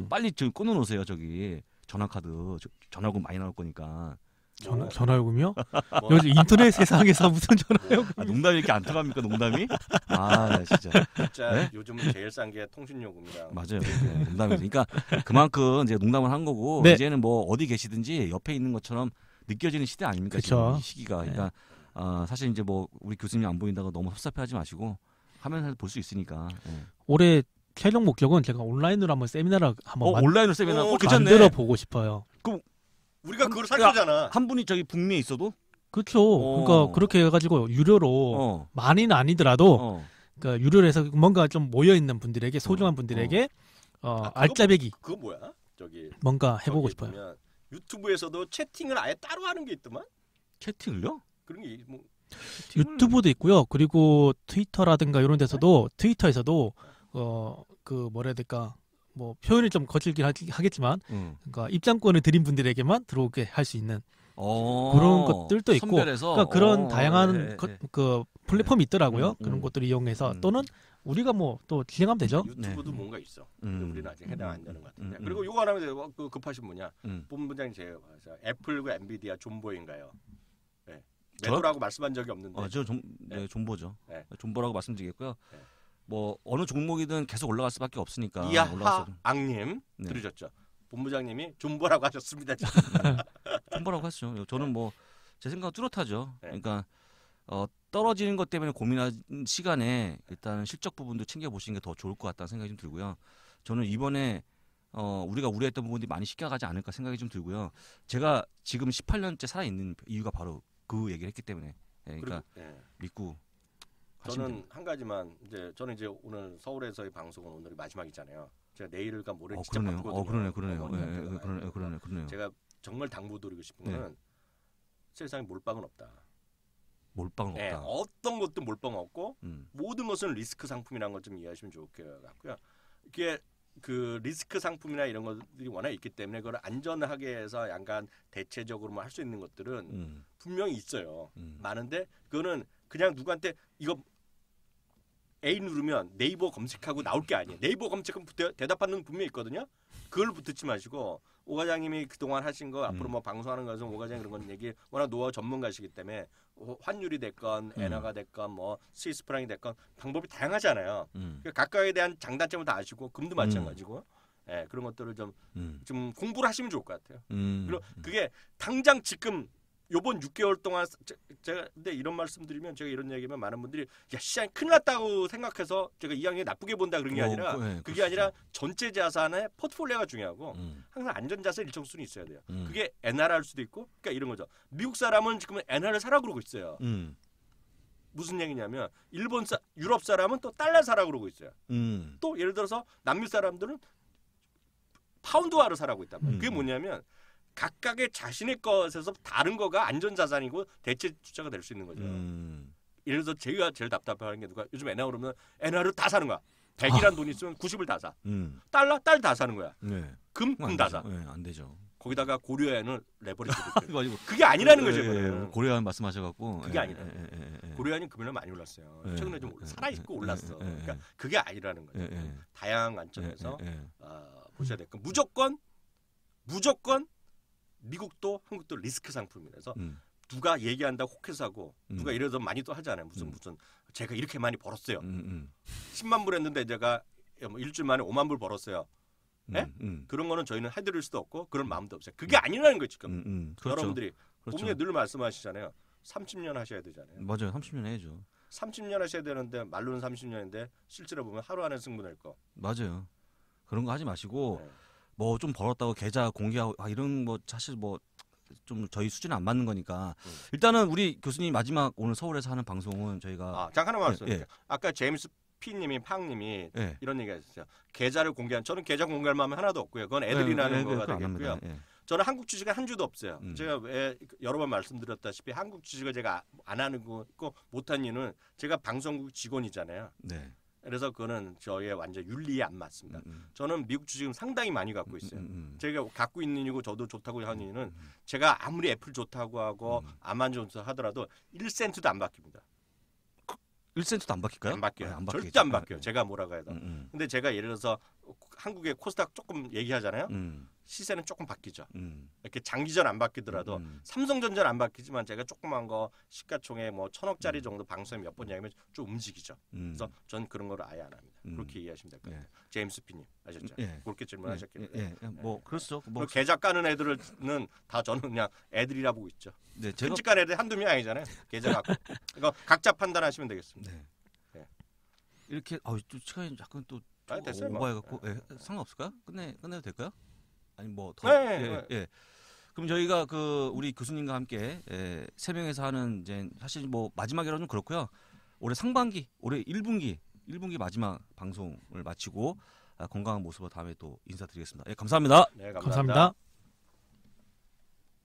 빨리 좀 끊어놓으세요. 저기 전화카드 전화요금 많이 나올 거니까. 전화요금이요? 요즘 인터넷 세상에서 무슨 전화요금? 농담이 이렇게 안 통합니까? 농담이? 진짜. 요즘은 제일 싼 게 통신요금이랑. 맞아요. 농담이니까 그만큼 이제 농담을 한 거고 이제는 뭐 어디 계시든지 옆에 있는 것처럼 느껴지는 시대 아닙니까? 지금 이 시기가. 그러니까 사실 이제 뭐 우리 교수님 안 보인다고 너무 섭섭해하지 마시고 화면에서 볼 수 있으니까. 올해 최종 목적은 제가 온라인으로 한번 세미나를 한번 온라인으로 세미나 만들어 보고 싶어요. 그럼 우리가 그걸 살 거잖아. 한 분이 저기 북미에 있어도? 그렇죠. 그러니까 그렇게 해가지고 유료로 많이는 아니더라도 그러니까 유료로 해서 뭔가 좀 모여 있는 분들에게 소중한 분들에게 알짜배기. 그거 뭐야? 저기 뭔가 해보고 싶어요. 보면 유튜브에서도 채팅을 아예 따로 하는 게 있더만. 채팅을요? 그런 게 뭐 유튜브도 있고요. 그리고 트위터라든가 이런 데서도 트위터에서도 그 뭐라 해야 될까? 뭐 표현이 좀 거칠긴 하겠지만 그러니까 입장권을 드린 분들에게만 들어오게 할 수 있는 그런 것들도 있고 그러니까 그런 다양한 그 플랫폼이 있더라고요. 그런 것들을 이용해서 또는 우리가 뭐 또 진행하면 되죠. 유튜브도 뭔가 있어. 우리는 아직 해당 안 되는 것 같은데. 그리고 요거 하나 하면 그 급하신 분이야. 본부장님 제가 봐서 애플과 엔비디아 존버인가요? 네. 매도라고 말씀한 적이 없는데. 저 존버죠. 네. 존버라고 말씀드리겠고요. 네. 뭐 어느 종목이든 계속 올라갈 수밖에 없으니까. 이하악님 들으셨죠? 본부장님이 존버라고 하셨습니다. 존버라고 하시죠. 저는 뭐 제 생각은 뚜렷하죠. 그러니까 떨어지는 것 때문에 고민한 시간에 일단 실적 부분도 챙겨보시는 게 더 좋을 것 같다는 생각이 좀 들고요. 저는 이번에 우리가 우려했던 부분들이 많이 시켜가지 않을까 생각이 좀 들고요. 제가 지금 18년째 살아있는 이유가 바로 그 얘기를 했기 때문에. 그러니까 믿고 저는 한 가지만 저는 이제 오늘 서울에서의 방송은 오늘이 마지막이잖아요. 제가 내일과 모레 진짜 바쁘거든요. 그러네요. 제가 정말 당부드리고 싶은 거는 세상에 몰빵은 없다. 몰빵은 없다. 어떤 것도 몰빵 없고 모든 것은 리스크 상품이라는 걸 좀 이해하시면 좋을 것 같고요. 이게 그 리스크 상품이나 이런 것들이 워낙 있기 때문에 그걸 안전하게 해서 약간 대체적으로 할 수 있는 것들은 분명히 있어요. 많은데 그거는 그냥 누구한테 이거 A 누르면 네이버 검색하고 나올 게 아니에요. 네이버 검색하면 대답하는 건 분명히 있거든요. 그걸 붙지 마시고 오 과장님이 그동안 하신 거 앞으로 뭐 방송하는 것은 오 과장 그런 건 얘기 워낙 노하우 전문가시기 때문에 환율이 됐건 엔화가 됐건 뭐 스위스 프랑이 됐건 방법이 다양하잖아요. 그러니까 각각에 대한 장단점을 다 아시고 금도 마찬가지고 그런 것들을 좀 공부를 하시면 좋을 것 같아요. 그리고 그게 당장 지금 요번 6개월 동안 제가 근데 이런 말씀드리면 제가 이런 얘기하면 많은 분들이 야 시장이 큰일 났다고 생각해서 제가 이왕에 나쁘게 본다 그런 게 아니라 그게 아니라 전체 자산의 포트폴리오가 중요하고 항상 안전 자산 일정 수는 있어야 돼요. 그게 엔화할 수도 있고 그러니까 이런 거죠. 미국 사람은 지금 엔화를 사라 그러고 있어요. 무슨 얘기냐면 유럽 사람은 또 달러 사라 그러고 있어요. 또 예를 들어서 남미 사람들은 파운드화를 사라고 있단 말이에요. 그게 뭐냐면 각각의 자신의 것에서 다른 거가 안전자산이고 대체 투자가 될 수 있는 거죠. 예를 들어서 제가 제일 답답한 게 누가 요즘 엔화 오르면 엔화를 다 사는 거야. 100이란 돈이 있으면 90을 다 사. 달러 다 사는 거야. 금 다 사. 안 되죠. 거기다가 고려엔을 레버리지로 그게 아니라는 거죠. 고려엔 말씀하셔갖고 그게 아니라. 고려엔이 금요일 많이 올랐어요. 최근에 좀 살아있고 올랐어. 그러니까 그게 아니라는 거죠. 다양한 관점에서 보셔야 될 거. 무조건 미국도 한국도 리스크 상품이라서 누가 얘기한다고 혹해서 하고 누가 이래서 많이 또 하잖아요. 무슨 제가 이렇게 많이 벌었어요. 10만 불 했는데 제가 일주일 만에 5만 불 벌었어요. 그런 거는 저희는 해드릴 수도 없고 그런 마음도 없어요. 그게 아니라는 거죠 지금. 그렇죠. 여러분들이 본인이 늘 말씀하시잖아요. 30년 하셔야 되잖아요. 맞아요. 30년 해야죠. 30년 하셔야 되는데 말로는 30년인데 실제로 보면 하루 안에 승부 낼 거. 맞아요. 그런 거 하지 마시고 뭐 좀 벌었다고 계좌 공개하고 이런 뭐 사실 뭐 좀 저희 수준에 안 맞는 거니까 일단은 우리 교수님 마지막 오늘 서울에서 하는 방송은 저희가 잠깐 하나만 말씀드릴게요. 아까 제임스 P님이 팡님이 이런 얘기하셨어요. 계좌를 공개한 저는 계좌 공개할 마음이 하나도 없고요. 그건 애들이 나는 거가 되겠고요. 저는 한국 주식에 한 주도 없어요. 제가 왜 여러 번 말씀드렸다시피 한국 주식을 제가 안 하는 거 못한 이유는 제가 방송국 직원이잖아요. 그래서 그거는 저의 완전 윤리에 안 맞습니다. 저는 미국 주식은 상당히 많이 갖고 있어요. 제가 갖고 있는 이유고 저도 좋다고 하는 이유는 제가 아무리 애플 좋다고 하고 아마존 좋다고 하더라도 1센트도 안 바뀝니다. 1센트도 안 바뀔까요? 안 바뀌어요. 절대 안 바뀌어요. 제가 뭐라고 해도. 근데 제가 예를 들어서 한국의 코스닥 조금 얘기하잖아요. 시세는 조금 바뀌죠. 이렇게 장기전 안 바뀌더라도 삼성전자는 안 바뀌지만 제가 조그만 거 시가총액 뭐 1,000억짜리 정도 방송에 몇 번 이야기하면 좀 움직이죠. 그래서 전 그런 걸 아예 안 합니다. 그렇게 이해하시면 될 것 같아요. 제임스 피님 아셨죠? 그렇게 질문하셨길래. 뭐 그렇죠. 뭐 계좌 까는 애들은 다 저는 그냥 애들이라 보고 있죠. 네, 제가 끔찍한 애들 한두 명 아니잖아요. 계좌 갖고. 이거 각자 판단하시면 되겠습니다. 네. 이렇게 또 시간이 약간 또 됐어요. 오버해갖고 상관없을까요? 끝내도 될까요? 아니 뭐 더 네. 그럼 저희가 우리 교수님과 함께 3명에서 하는 이제 사실 뭐 마지막이라 좀 그렇고요. 올해 상반기, 올해 1분기 마지막 방송을 마치고 건강한 모습으로 다음에 또 인사드리겠습니다. 감사합니다. 네, 감사합니다.